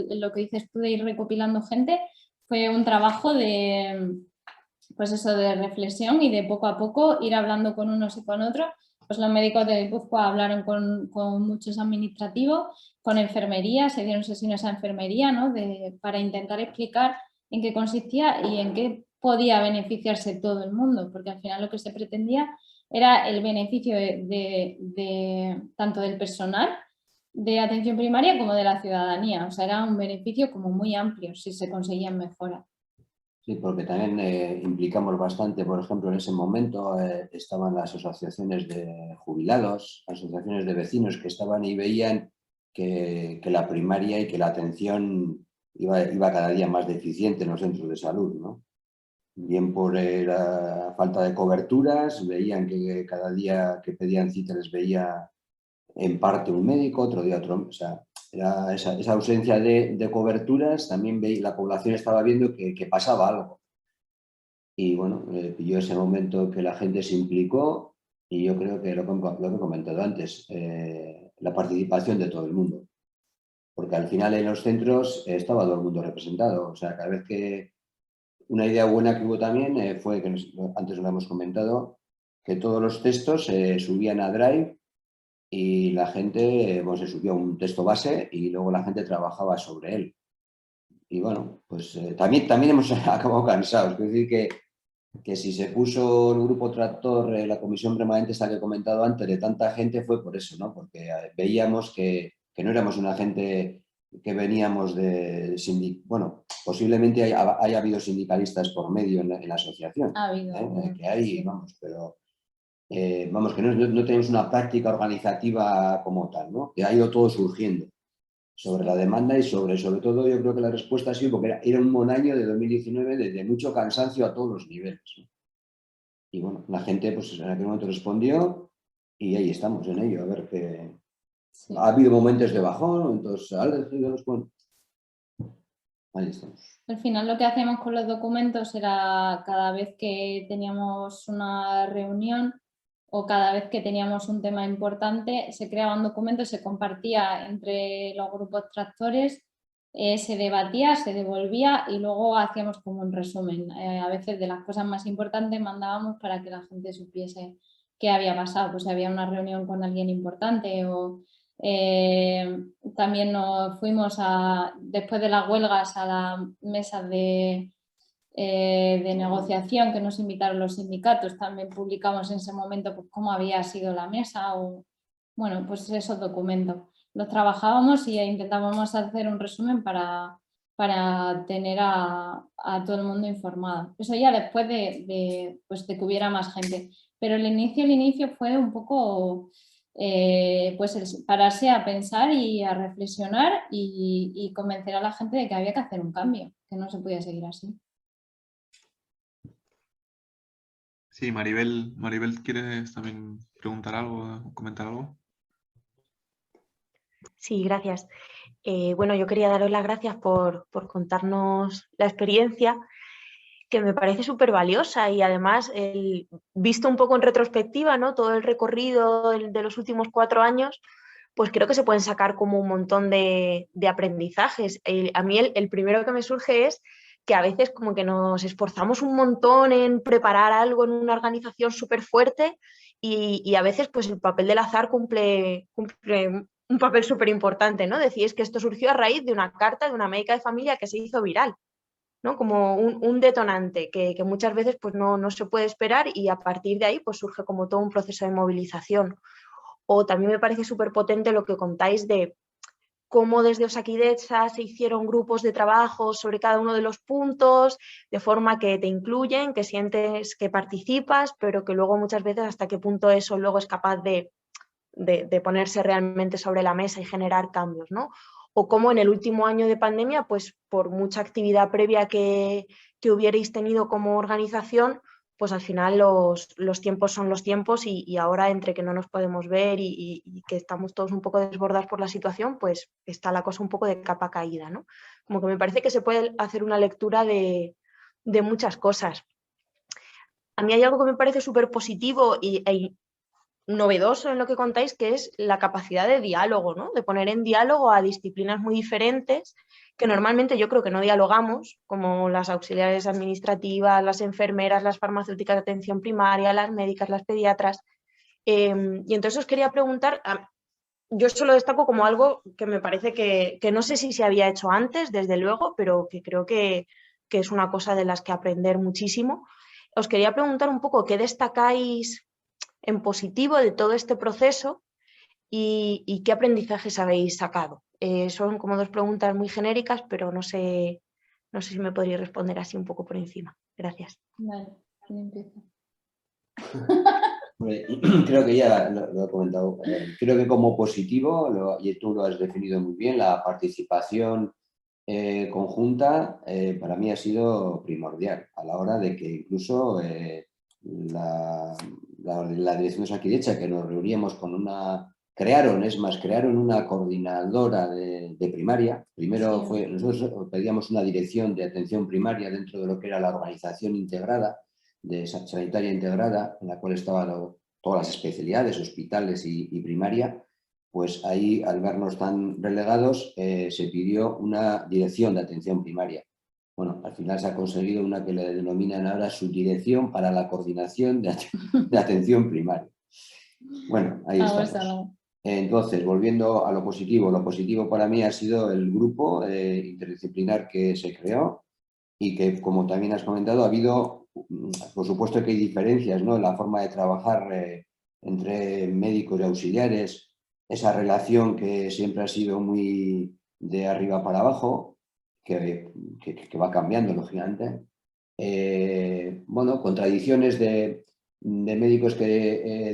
S4: lo que dices tú de ir recopilando gente, fue un trabajo pues eso, de reflexión y de poco a poco ir hablando con unos y con otros. Pues los médicos de Guipúzcoa hablaron con muchos administrativos, con enfermería, se dieron sesiones a enfermería, ¿no? Para intentar explicar en qué consistía y en qué podía beneficiarse todo el mundo, porque al final lo que se pretendía era el beneficio tanto del personal de atención primaria como de la ciudadanía. O sea, era un beneficio como muy amplio si se conseguían mejoras.
S5: Sí, porque también implicamos bastante, por ejemplo, en ese momento estaban las asociaciones de jubilados, asociaciones de vecinos que estaban y veían que la primaria y que la atención iba cada día más deficiente en los centros de salud, ¿no? Bien por la falta de coberturas, veían que cada día que pedían cita les veía en parte un médico, otro día otro. O sea, era esa ausencia de coberturas, también la población estaba viendo que pasaba algo. Y bueno, pilló ese momento que la gente se implicó y yo creo que lo que he comentado antes, la participación de todo el mundo. Porque al final en los centros estaba todo el mundo representado. O sea, cada vez que una idea buena que hubo también fue, que antes lo hemos comentado, que todos los textos se subían a Drive y la gente, bueno, se subió un texto base y luego la gente trabajaba sobre él. Y bueno, pues también hemos acabado cansados. Es decir, que si se puso el grupo tractor, la comisión permanente esta que he comentado antes, de tanta gente fue por eso, ¿no? Porque veíamos que no éramos una gente que veníamos de... Bueno, posiblemente haya habido sindicalistas por medio en la asociación.
S4: Ha habido,
S5: que hay,
S4: sí.
S5: vamos, pero... vamos, que no tenemos una práctica organizativa como tal, ¿no? Que ha ido todo surgiendo sobre la demanda y sobre todo yo creo que la respuesta ha sido porque era un año de 2019 de mucho cansancio a todos los niveles, ¿no? Y bueno, la gente pues en aquel momento respondió y ahí estamos en ello, a ver que...
S4: Sí.
S5: Ha habido momentos de bajón, entonces bueno, ahí estamos.
S4: Al final lo que hacíamos con los documentos era cada vez que teníamos una reunión o cada vez que teníamos un tema importante, se creaba un documento, se compartía entre los grupos tractores, se debatía, se devolvía y luego hacíamos como un resumen. A veces de las cosas más importantes mandábamos para que la gente supiese qué había pasado, pues si había una reunión con alguien importante o... también nos fuimos después de las huelgas a la mesa de negociación que nos invitaron los sindicatos. También publicamos en ese momento pues, cómo había sido la mesa o, bueno, pues esos documentos. Los trabajábamos y intentábamos hacer un resumen para tener a todo el mundo informado. Eso ya después pues de que hubiera más gente. Pero el inicio fue un poco... pues pararse a pensar y a reflexionar y convencer a la gente de que había que hacer un cambio, que no se podía seguir así.
S2: Sí, Maribel, ¿quieres también preguntar algo o comentar algo?
S6: Sí, gracias. Bueno, yo quería daros las gracias por contarnos la experiencia, que me parece súper valiosa y además, visto un poco en retrospectiva, ¿no? Todo el recorrido de los últimos 4 años, pues creo que se pueden sacar como un montón de aprendizajes. A mí el primero que me surge es que a veces como que nos esforzamos un montón en preparar algo en una organización súper fuerte y a veces pues el papel del azar cumple un papel súper importante, ¿no? Decís que esto surgió a raíz de una carta de una médica de familia que se hizo viral, ¿no? Como un detonante que muchas veces pues no se puede esperar y a partir de ahí pues surge como todo un proceso de movilización. O también me parece súper potente lo que contáis de cómo desde Osakidetza se hicieron grupos de trabajo sobre cada uno de los puntos, de forma que te incluyen, que sientes que participas, pero que luego muchas veces hasta qué punto eso luego es capaz de ponerse realmente sobre la mesa y generar cambios, ¿no? O cómo en el último año de pandemia, pues por mucha actividad previa que hubierais tenido como organización, pues al final los tiempos son los tiempos y ahora entre que no nos podemos ver y que estamos todos un poco desbordados por la situación, pues está la cosa un poco de capa caída, ¿no? Como que me parece que se puede hacer una lectura de muchas cosas. A mí hay algo que me parece súper positivo e novedoso en lo que contáis, que es la capacidad de diálogo, ¿no? De poner en diálogo a disciplinas muy diferentes que normalmente yo creo que no dialogamos, como las auxiliares administrativas, las enfermeras, las farmacéuticas de atención primaria, las médicas, las pediatras. Y entonces os quería preguntar, yo solo destaco como algo que me parece que no sé si se había hecho antes, desde luego, pero que creo que es una cosa de las que aprender muchísimo. Os quería preguntar un poco qué destacáis en positivo de todo este proceso y qué aprendizajes habéis sacado. Son como dos preguntas muy genéricas, pero no sé si me podría responder así un poco por encima. Gracias.
S4: Vale, ¿quién empieza?
S5: Creo que ya lo he comentado. Creo que como positivo, y tú lo has definido muy bien, la participación conjunta para mí ha sido primordial a la hora de que incluso la dirección de Osakidetza, que nos reuníamos con crearon una coordinadora de primaria. Primero nosotros pedíamos una dirección de atención primaria dentro de lo que era la organización integrada, sanitaria integrada, en la cual estaban todas las especialidades, hospitales y primaria. Pues ahí, al vernos tan relegados, se pidió una dirección de atención primaria. Bueno, al final se ha conseguido una que le denominan ahora subdirección para la coordinación de atención primaria. Bueno, ahí estamos. Entonces, volviendo a lo positivo para mí ha sido el grupo interdisciplinar que se creó y que, como también has comentado, ha habido, por supuesto que hay diferencias, ¿no?, en la forma de trabajar entre médicos y auxiliares, esa relación que siempre ha sido muy de arriba para abajo, que va cambiando, lógicamente. Bueno, contradicciones de médicos que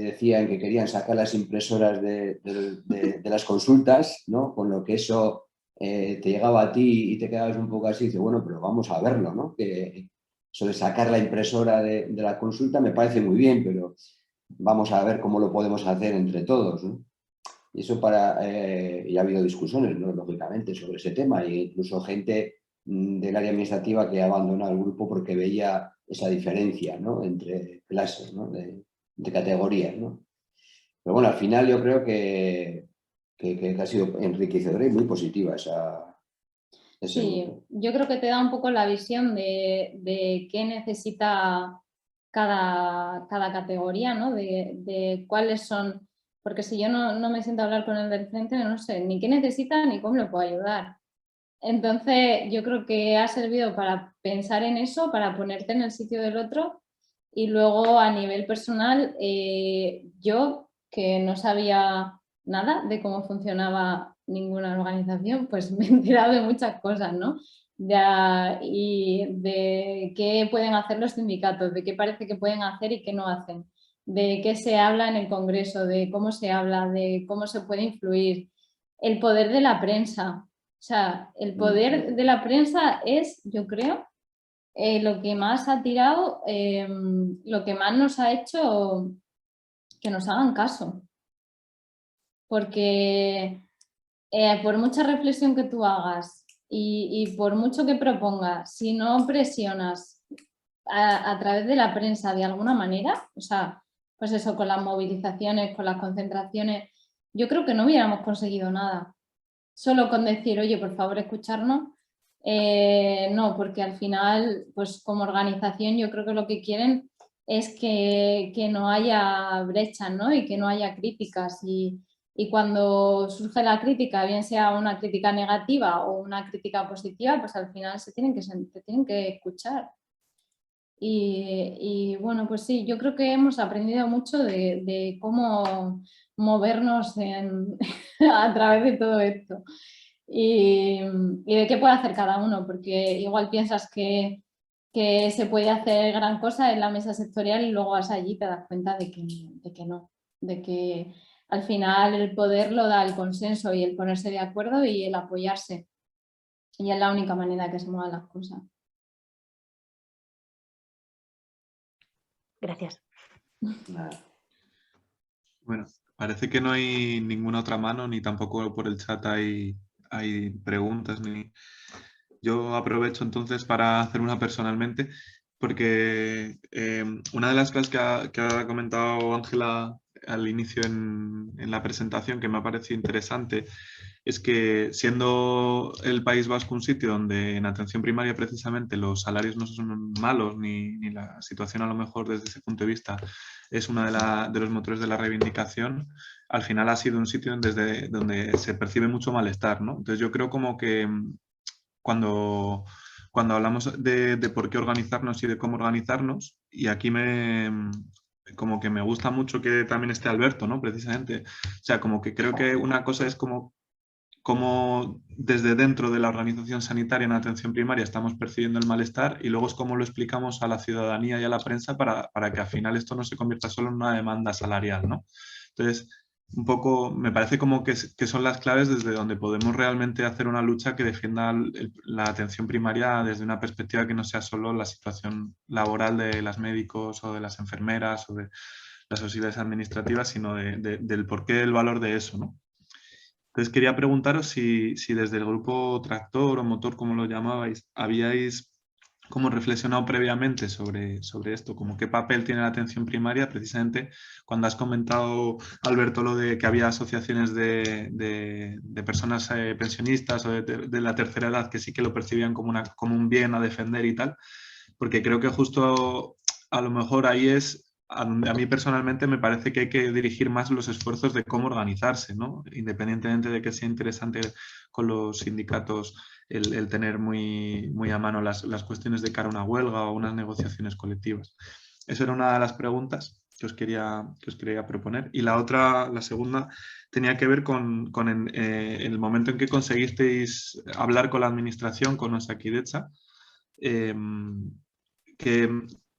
S5: decían que querían sacar las impresoras de las consultas, ¿no?, con lo que eso te llegaba a ti y te quedabas un poco así, y dices, bueno, pero vamos a verlo, ¿no? Que eso de sacar la impresora de la consulta me parece muy bien, pero vamos a ver cómo lo podemos hacer entre todos, ¿no? Y eso y ha habido discusiones, ¿no?, lógicamente, sobre ese tema, e incluso gente del área administrativa que abandonó el grupo porque veía esa diferencia, ¿no?, entre clases, ¿no?, de categorías, ¿no? Pero bueno, al final yo creo que ha sido enriquecedora y muy positiva ese
S4: Sí,
S5: grupo.
S4: yo creo que te da un poco la visión de qué necesita cada categoría, ¿no? De cuáles son, porque si yo no me siento a hablar con el del frente, no sé ni qué necesita ni cómo le puedo ayudar. Entonces, yo creo que ha servido para pensar en eso, para ponerte en el sitio del otro, y luego a nivel personal, yo que no sabía nada de cómo funcionaba ninguna organización, pues me he enterado de muchas cosas, ¿no? Y de qué pueden hacer los sindicatos, de qué parece que pueden hacer y qué no hacen, de qué se habla en el Congreso, de cómo se habla, de cómo se puede influir, el poder de la prensa. O sea, el poder de la prensa es, yo creo, lo que más ha tirado, lo que más nos ha hecho que nos hagan caso. Porque por mucha reflexión que tú hagas y por mucho que propongas, si no presionas a través de la prensa de alguna manera, o sea, pues eso, con las movilizaciones, con las concentraciones, yo creo que no hubiéramos conseguido nada. Solo con decir, oye, por favor, escucharnos, no, porque al final, pues como organización, yo creo que lo que quieren es que no haya brechas, ¿no? Y que no haya críticas. Y cuando surge la crítica, bien sea una crítica negativa o una crítica positiva, pues al final se tienen que escuchar. Y bueno, pues sí, yo creo que hemos aprendido mucho de cómo movernos a través de todo esto y de qué puede hacer cada uno, porque igual piensas que se puede hacer gran cosa en la mesa sectorial y luego vas allí y te das cuenta de que no, de que al final el poder lo da el consenso y el ponerse de acuerdo y el apoyarse, y es la única manera que se muevan las cosas.
S6: Gracias.
S2: Bueno, parece que no hay ninguna otra mano, ni tampoco por el chat hay preguntas. Yo aprovecho entonces para hacer una personalmente, porque una de las cosas que ha comentado Ángela al inicio en la presentación, que me ha parecido interesante, es que siendo el País Vasco un sitio donde en atención primaria precisamente los salarios no son malos, ni la situación a lo mejor desde ese punto de vista es uno de los motores de la reivindicación, al final ha sido un sitio desde donde se percibe mucho malestar, ¿no? Entonces yo creo como que cuando hablamos de por qué organizarnos y de cómo organizarnos, y aquí me como que me gusta mucho que también esté Alberto, ¿no? Precisamente. O sea, como que creo que una cosa es como desde dentro de la organización sanitaria en atención primaria estamos percibiendo el malestar y luego es cómo lo explicamos a la ciudadanía y a la prensa para que al final esto no se convierta solo en una demanda salarial, ¿no? Entonces, un poco me parece como que son las claves desde donde podemos realmente hacer una lucha que defienda la atención primaria desde una perspectiva que no sea solo la situación laboral de los médicos o de las enfermeras o de las auxiliares administrativas, sino del porqué, el valor de eso, ¿no? Entonces quería preguntaros si desde el grupo tractor o motor, como lo llamabais, habíais como reflexionado previamente sobre esto, como qué papel tiene la atención primaria, precisamente cuando has comentado, Alberto, lo de que había asociaciones de personas pensionistas o de la tercera edad que sí que lo percibían como un bien a defender y tal, porque creo que justo a lo mejor ahí es a donde a mí personalmente me parece que hay que dirigir más los esfuerzos de cómo organizarse, ¿no? Independientemente de que sea interesante con los sindicatos el tener muy a mano las cuestiones de cara a una huelga o unas negociaciones colectivas. Eso era una de las preguntas que os quería proponer. Y la segunda, tenía que ver con el momento en que conseguisteis hablar con la administración, con Osakidetza.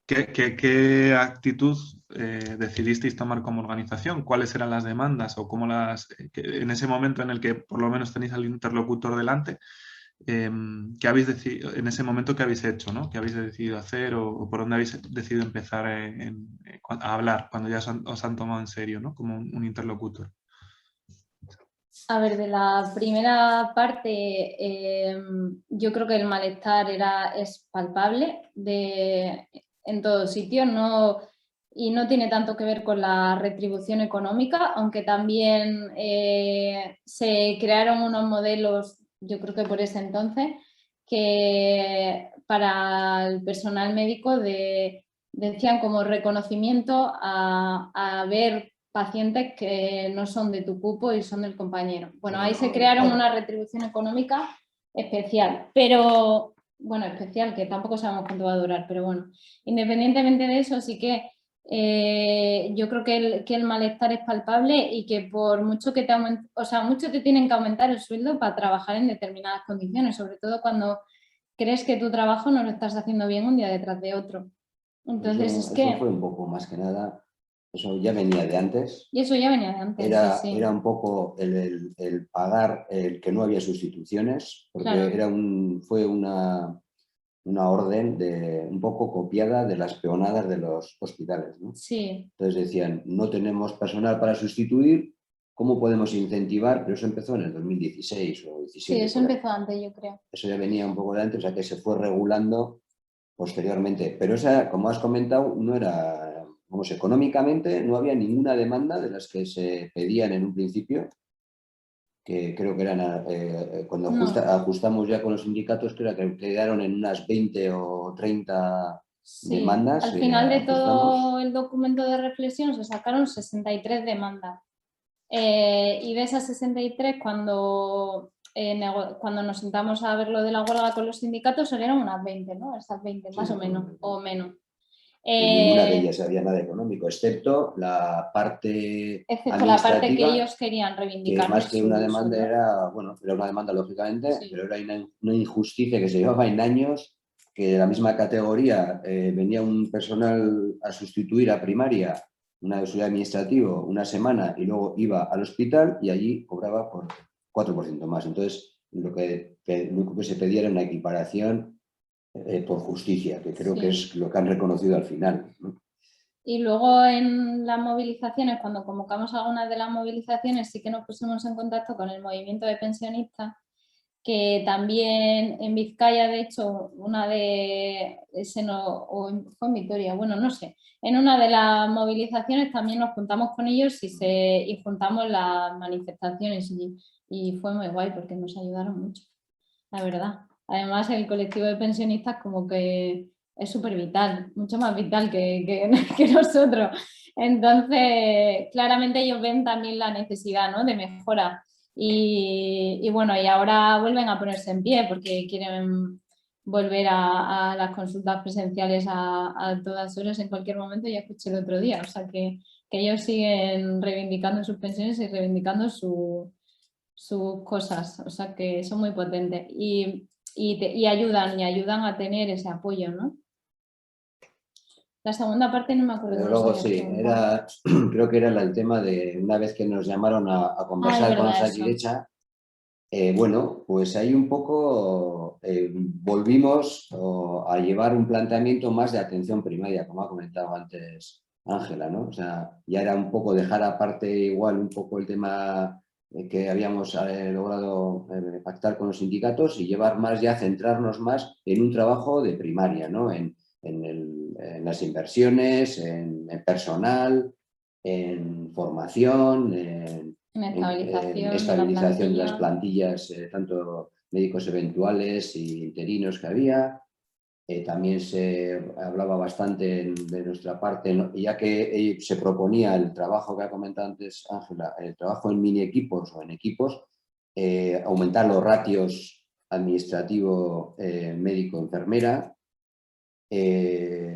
S2: ¿Qué actitud decidisteis tomar como organización? ¿Cuáles eran las demandas o cómo en ese momento en el que por lo menos tenéis al interlocutor delante, ¿qué habéis decidido, en ese momento qué habéis hecho, ¿no? ¿Qué habéis decidido hacer o por dónde habéis decidido empezar a hablar cuando ya os han tomado en serio, ¿no? Como un interlocutor?
S4: A ver, de la primera parte, yo creo que el malestar es palpable en todos sitios, y no tiene tanto que ver con la retribución económica, aunque también se crearon unos modelos, yo creo que por ese entonces, que para el personal médico decían como reconocimiento a ver pacientes que no son de tu cupo y son del compañero. Bueno, ahí se crearon una retribución económica especial, pero, bueno, especial, que tampoco sabemos cuánto va a durar, pero bueno, independientemente de eso, sí que yo creo que el malestar es palpable y que por mucho que mucho te tienen que aumentar el sueldo para trabajar en determinadas condiciones, sobre todo cuando crees que tu trabajo no lo estás haciendo bien un día detrás de otro. Entonces
S5: Eso fue un poco más que nada, eso ya venía de antes.
S4: Y eso ya venía de antes, sí.
S5: Era un poco el pagar el que no había sustituciones, porque
S4: Claro.
S5: fue una orden un poco copiada de las peonadas de los hospitales, ¿no?
S4: Sí.
S5: Entonces decían, no tenemos personal para sustituir, ¿cómo podemos incentivar? Pero eso empezó en el 2016 o 2017.
S4: Sí, eso empezó antes, yo creo.
S5: Eso ya venía un poco de antes, o sea que se fue regulando posteriormente. Pero esa, como has comentado, no era, vamos, económicamente no había ninguna demanda de las que se pedían en un principio, que creo que eran, cuando ajustamos ya con los sindicatos, creo que quedaron en unas 20 o 30 demandas.
S4: Al final de todo el documento de reflexión se sacaron 63 demandas. Y de esas 63, cuando nos sentamos a ver lo de la huelga con los sindicatos, salieron unas 20, ¿no? Estas 20, más o menos, o menos.
S5: Y ninguna de ellas había nada económico, excepto la parte administrativa,
S4: la parte que ellos querían reivindicar.
S5: Que más que una demanda era una demanda lógicamente, sí, pero era una injusticia que se llevaba en años, que de la misma categoría venía un personal a sustituir a primaria, una auxiliar administrativo, una semana y luego iba al hospital y allí cobraba por 4% más. Entonces, lo que se pedía era una equiparación por justicia, que creo que es lo que han reconocido al final, ¿no?
S4: Y luego en las movilizaciones, cuando convocamos algunas de las movilizaciones, sí que nos pusimos en contacto con el movimiento de pensionistas, que también en Vizcaya, de hecho, fue en Vitoria, bueno, no sé, en una de las movilizaciones también nos juntamos con ellos y juntamos las manifestaciones y fue muy guay porque nos ayudaron mucho, la verdad. Además, el colectivo de pensionistas como que es súper vital, mucho más vital que nosotros. Entonces, claramente ellos ven también la necesidad, ¿no?, de mejora. Y bueno, y ahora vuelven a ponerse en pie porque quieren volver a las consultas presenciales a todas horas en cualquier momento. Ya escuché el otro día, o sea que ellos siguen reivindicando sus pensiones y reivindicando sus cosas, o sea que son muy potentes y ayudan a tener ese apoyo, ¿no? La segunda parte no me acuerdo.
S5: Pero luego sí, creo que era el tema de una vez que nos llamaron a conversar con Osakidetza, bueno, pues ahí un poco volvimos a llevar un planteamiento más de atención primaria, como ha comentado antes Ángela, ¿no? O sea, ya era un poco dejar aparte igual un poco el tema que habíamos logrado pactar con los sindicatos y llevar más ya, centrarnos más en un trabajo de primaria, ¿no? En las inversiones, en personal, en formación, en estabilización de las plantillas, tanto médicos eventuales y interinos que había. También se hablaba bastante de nuestra parte, ¿no? Ya que se proponía el trabajo que ha comentado antes Ángela, el trabajo en mini equipos o en equipos, aumentar los ratios administrativo, médico, enfermera.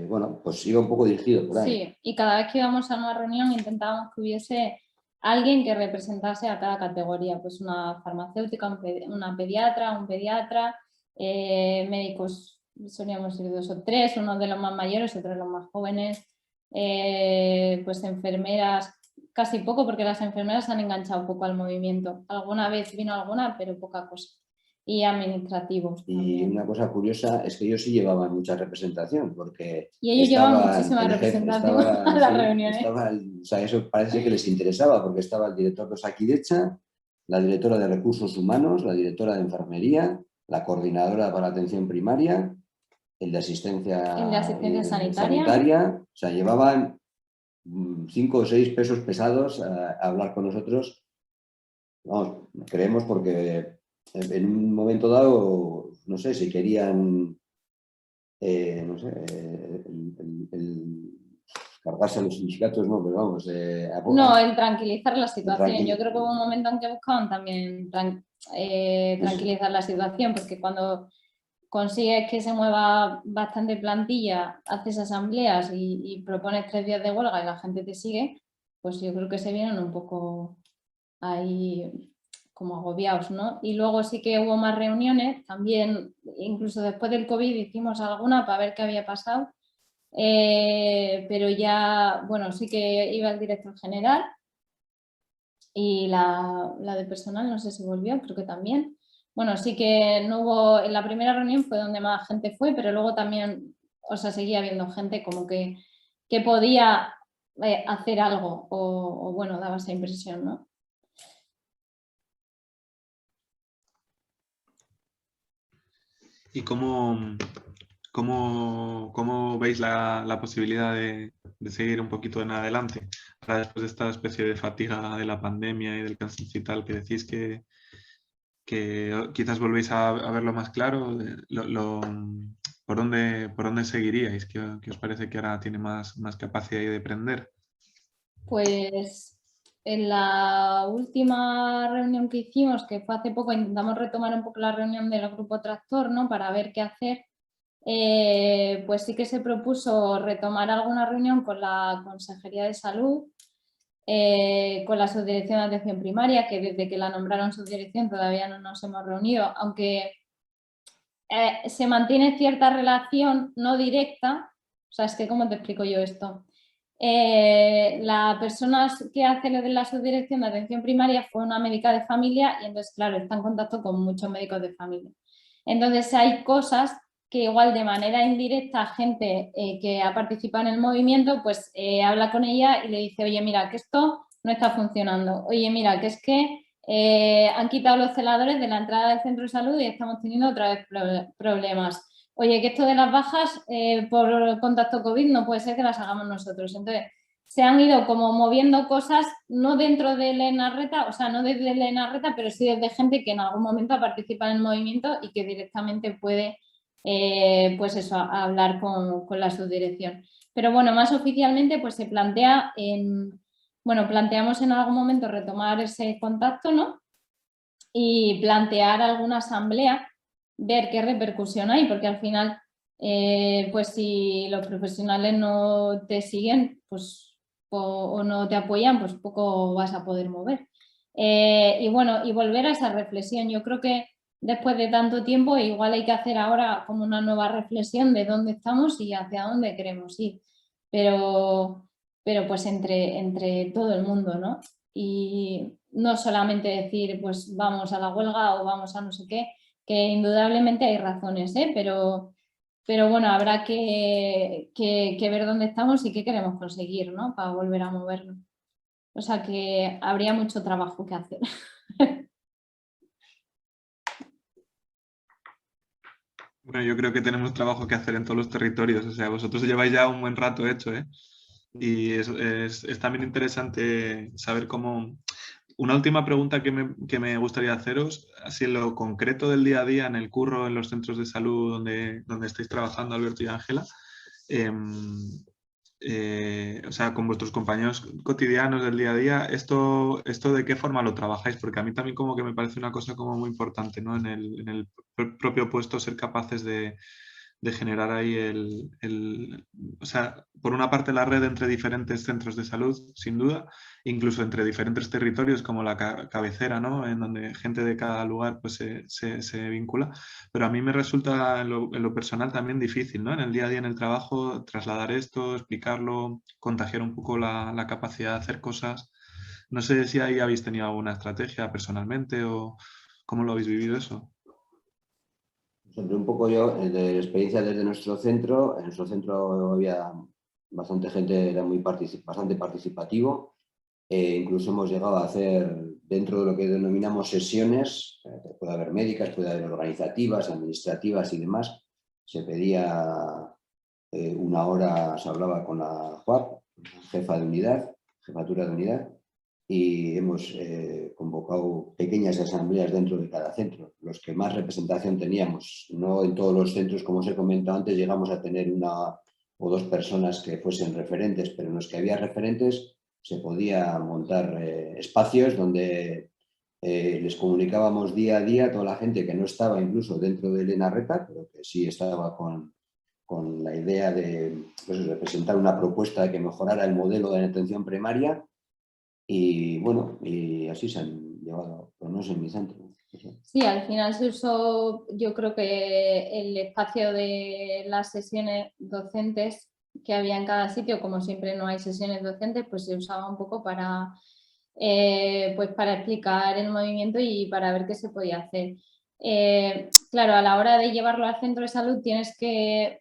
S5: Bueno, pues iba un poco dirigido por ahí.
S4: Sí, y cada vez que íbamos a una reunión intentábamos que hubiese alguien que representase a cada categoría, pues una farmacéutica, una pediatra, un pediatra, médicos, solíamos ir 2 o 3, uno de los más mayores, otro de los más jóvenes, pues enfermeras, casi poco porque las enfermeras se han enganchado un poco al movimiento. Alguna vez vino alguna, pero poca cosa. Y administrativos.
S5: Y
S4: también.
S5: una cosa curiosa es que ellos sí llevaban mucha representación, porque
S4: y ellos llevan muchísima representación a las reuniones.
S5: O sea, eso parece que les interesaba, porque estaba el director de Osakidetza, la directora de Recursos Humanos, la directora de Enfermería, la coordinadora para la atención primaria, el de asistencia sanitaria. O sea, llevaban 5 o 6 pesos pesados a hablar con nosotros. Vamos, creemos porque en un momento dado, no sé, si querían, no sé, cargarse a los sindicatos, no, pero vamos.
S4: No, el tranquilizar la situación. Yo creo que hubo un momento en que buscaban también tranquilizar la situación, porque cuando consigues que se mueva bastante plantilla, haces asambleas y propones 3 días de huelga y la gente te sigue, pues yo creo que se vienen un poco ahí como agobiados, ¿no? Y luego sí que hubo más reuniones, también incluso después del COVID hicimos alguna para ver qué había pasado, pero ya, bueno, sí que iba el director general y la de personal no sé si volvió, creo que también. Bueno, sí que no hubo, en la primera reunión fue donde más gente fue, pero luego también, o sea, seguía habiendo gente como que podía hacer algo o bueno, daba esa impresión, ¿no?
S2: ¿Y cómo veis la posibilidad de seguir un poquito en adelante? Ahora, después de esta especie de fatiga de la pandemia y del cansancio y tal, que decís que quizás volvéis a verlo más claro, ¿por dónde seguiríais? ¿Qué os parece que ahora tiene más capacidad de prender?
S4: Pues en la última reunión que hicimos, que fue hace poco, intentamos retomar un poco la reunión del grupo tractor, ¿no? Para ver qué hacer. Pues sí que se propuso retomar alguna reunión con la Consejería de Salud, con la Subdirección de Atención Primaria, que desde que la nombraron subdirección todavía no nos hemos reunido, aunque se mantiene cierta relación no directa. O sea, es que ¿cómo te explico yo esto? La persona que hace lo de la subdirección de atención primaria fue una médica de familia y entonces, claro, está en contacto con muchos médicos de familia. Entonces hay cosas que igual de manera indirecta gente que ha participado en el movimiento, pues habla con ella y le dice, oye, mira, que esto no está funcionando. Oye, mira, que es que han quitado los celadores de la entrada del centro de salud y estamos teniendo otra vez problemas. Oye, que esto de las bajas por contacto COVID no puede ser que las hagamos nosotros. Entonces, se han ido como moviendo cosas, no dentro de Enarreta, o sea, no desde Enarreta, pero sí desde gente que en algún momento ha participado en el movimiento y que directamente puede, pues eso, hablar con la subdirección. Pero bueno, más oficialmente, pues se plantea planteamos en algún momento retomar ese contacto, ¿no? Y plantear alguna asamblea ver qué repercusión hay, porque al final, pues si los profesionales no te siguen, pues o no te apoyan, pues poco vas a poder mover. Y bueno, y volver a esa reflexión. Yo creo que después de tanto tiempo igual hay que hacer ahora como una nueva reflexión de dónde estamos y hacia dónde queremos ir. Pero pues entre todo el mundo, ¿no? Y no solamente decir, pues vamos a la huelga o vamos a no sé qué, que indudablemente hay razones, ¿eh? Pero bueno, habrá que ver dónde estamos y qué queremos conseguir, ¿no? Para volver a movernos. O sea que habría mucho trabajo que hacer.
S2: Bueno, yo creo que tenemos trabajo que hacer en todos los territorios, o sea, vosotros lleváis ya un buen rato hecho, ¿eh? Y es también interesante saber cómo... Una última pregunta que me gustaría haceros, así en lo concreto del día a día, en el curro, en los centros de salud donde estáis trabajando, Alberto y Ángela, o sea, con vuestros compañeros cotidianos del día a día, ¿esto de qué forma lo trabajáis? Porque a mí también como que me parece una cosa como muy importante, ¿no? En el propio puesto ser capaces de generar ahí o sea, por una parte la red entre diferentes centros de salud, sin duda, incluso entre diferentes territorios como la cabecera, ¿no? En donde gente de cada lugar pues, se vincula, pero a mí me resulta en lo personal también difícil, ¿no? En el día a día, en el trabajo, trasladar esto, explicarlo, contagiar un poco la capacidad de hacer cosas. No sé si ahí habéis tenido alguna estrategia personalmente o cómo lo habéis vivido eso.
S5: Sobre un poco yo, de experiencia desde nuestro centro, en nuestro centro había bastante gente, era bastante participativo, incluso hemos llegado a hacer dentro de lo que denominamos sesiones, puede haber médicas, puede haber organizativas, administrativas y demás, se pedía una hora, se hablaba con la JUAP, jefatura de unidad, y hemos convocado pequeñas asambleas dentro de cada centro, los que más representación teníamos. No en todos los centros, como os he comentado antes, llegamos a tener una o dos personas que fuesen referentes, pero en los que había referentes se podía montar espacios donde les comunicábamos día a día a toda la gente que no estaba incluso dentro de Enarreta, pero que sí estaba con la idea de pues, presentar una propuesta que mejorara el modelo de atención primaria. Y bueno, y así se han llevado, pero no es en mi centro.
S4: Sí, al final se usó, yo creo que el espacio de las sesiones docentes que había en cada sitio, como siempre no hay sesiones docentes, pues se usaba un poco para, pues para explicar el movimiento y para ver qué se podía hacer. Claro, a la hora de llevarlo al centro de salud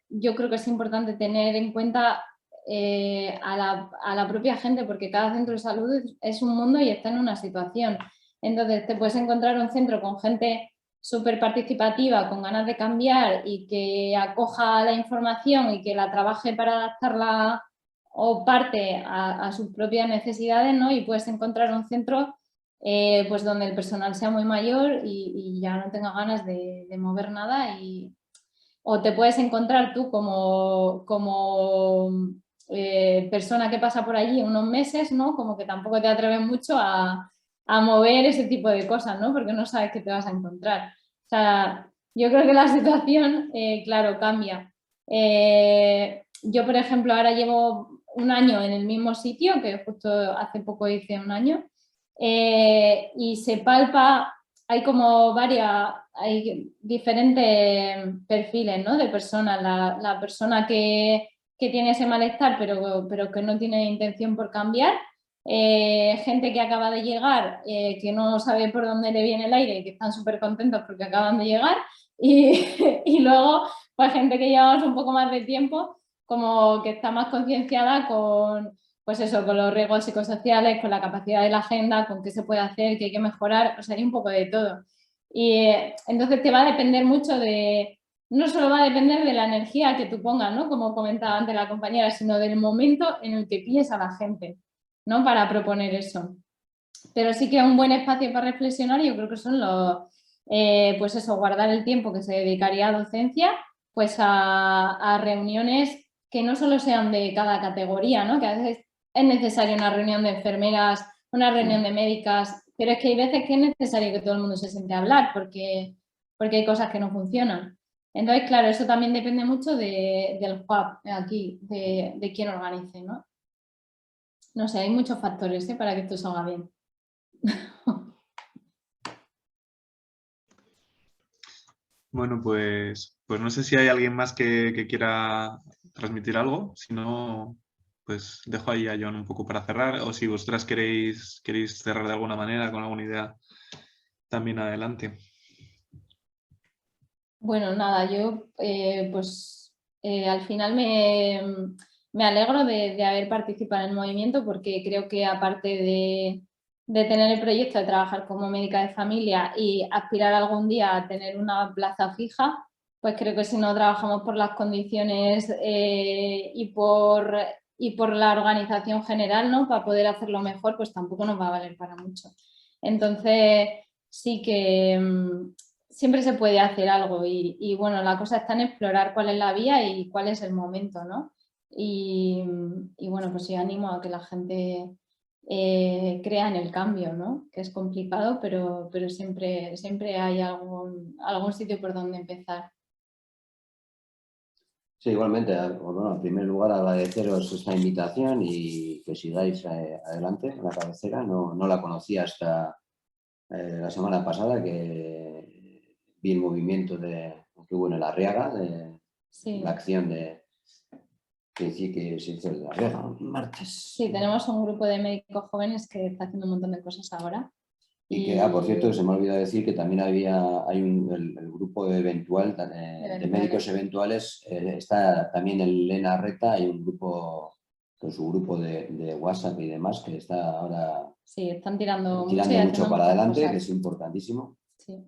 S4: yo creo que es importante tener en cuenta a la propia gente, porque cada centro de salud es un mundo y está en una situación. Entonces te puedes encontrar un centro con gente súper participativa, con ganas de cambiar y que acoja la información y que la trabaje para adaptarla o parte a sus propias necesidades, ¿no? Y puedes encontrar un centro pues donde el personal sea muy mayor y ya no tenga ganas de mover nada. O te puedes encontrar tú como persona que pasa por allí unos meses, ¿no? Como que tampoco te atreves mucho a mover ese tipo de cosas, ¿no? Porque no sabes qué te vas a encontrar. O sea, yo creo que la situación, claro, cambia. Yo, por ejemplo, ahora llevo un año en el mismo sitio, que justo hace poco hice un año, y se palpa, hay como hay diferentes perfiles, ¿no? De personas. La persona que tiene ese malestar pero que no tiene intención por cambiar, gente que acaba de llegar, que no sabe por dónde le viene el aire y que están súper contentos porque acaban de llegar y luego pues gente que llevamos un poco más de tiempo como que está más concienciada con pues eso, con los riesgos psicosociales, con la capacidad de la agenda, con qué se puede hacer, qué hay que mejorar, o sea, hay un poco de todo. Y entonces te va a depender mucho no solo va a depender de la energía que tú pongas, ¿no? Como comentaba antes la compañera, sino del momento en el que pilles a la gente, ¿no? Para proponer eso. Pero sí que un buen espacio para reflexionar, yo creo que son pues eso, guardar el tiempo que se dedicaría a docencia, pues a reuniones que no solo sean de cada categoría, ¿no? Que a veces es necesaria una reunión de enfermeras, una reunión de médicas, pero es que hay veces que es necesario que todo el mundo se siente a hablar, porque porque hay cosas que no funcionan. Entonces, claro, eso también depende mucho del hub aquí, de quién organice, ¿no? No sé, hay muchos factores para que esto salga bien.
S2: Bueno, pues no sé si hay alguien más que quiera transmitir algo. Si no, pues dejo ahí a John un poco para cerrar. O si vosotras queréis cerrar de alguna manera, con alguna idea, también adelante.
S4: Bueno, nada, yo al final me alegro de haber participado en el movimiento porque creo que aparte de tener el proyecto de trabajar como médica de familia y aspirar algún día a tener una plaza fija, pues creo que si no trabajamos por las condiciones y por la organización general, ¿no? Para poder hacerlo mejor, pues tampoco nos va a valer para mucho. Entonces, sí que siempre se puede hacer algo y bueno, la cosa está en explorar cuál es la vía y cuál es el momento, ¿no? Y bueno, pues yo animo a que la gente crea en el cambio, ¿no? Que es complicado, pero siempre hay algún sitio por donde empezar.
S5: Sí, igualmente, bueno, en primer lugar agradeceros esta invitación y que sigáis adelante en la cabecera. No la conocía hasta la semana pasada que vi el movimiento que hubo en la Arriaga,
S4: Sí.
S5: la acción que se hizo en la Arriaga, martes.
S4: Sí, tenemos un grupo de médicos jóvenes que está haciendo un montón de cosas ahora.
S5: Y que, por cierto, se me ha olvidado decir que también hay el grupo eventual de médicos eventuales, está también en Lena Reta, hay un grupo, con su grupo de WhatsApp y demás, que está ahora
S4: sí, están tirando
S5: mucho para adelante, que es importantísimo.
S4: Sí.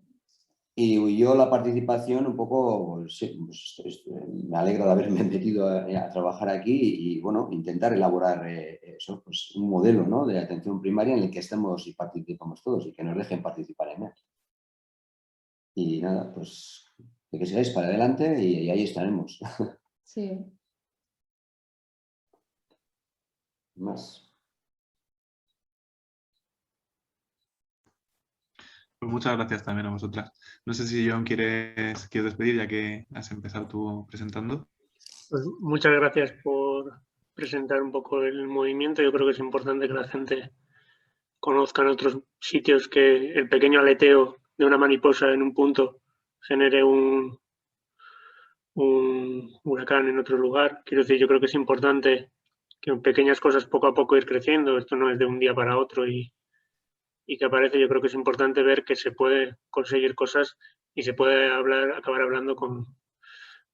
S5: Y yo la participación un poco, sí, pues, me alegro de haberme metido a trabajar aquí y bueno, intentar elaborar eso, pues, un modelo, ¿no?, de atención primaria en el que estemos y participamos todos y que nos dejen participar en él. Y nada, pues de que sigáis para adelante y ahí estaremos.
S4: Sí.
S5: Más.
S2: Pues muchas gracias también a vosotras. No sé si John quieres despedir ya que has empezado tú presentando.
S3: Pues muchas gracias por presentar un poco el movimiento. Yo creo que es importante que la gente conozca en otros sitios que el pequeño aleteo de una mariposa en un punto genere un huracán en otro lugar. Quiero decir, yo creo que es importante que en pequeñas cosas poco a poco ir creciendo. Esto no es de un día para otro y que aparece. Yo creo que es importante ver que se puede conseguir cosas y se puede acabar hablando con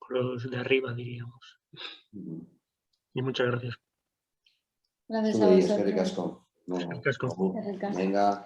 S3: los de arriba, diríamos. Y muchas gracias.
S4: Gracias a vosotros.
S5: Eskerrik asko.
S3: Eskerrik asko.
S5: Venga.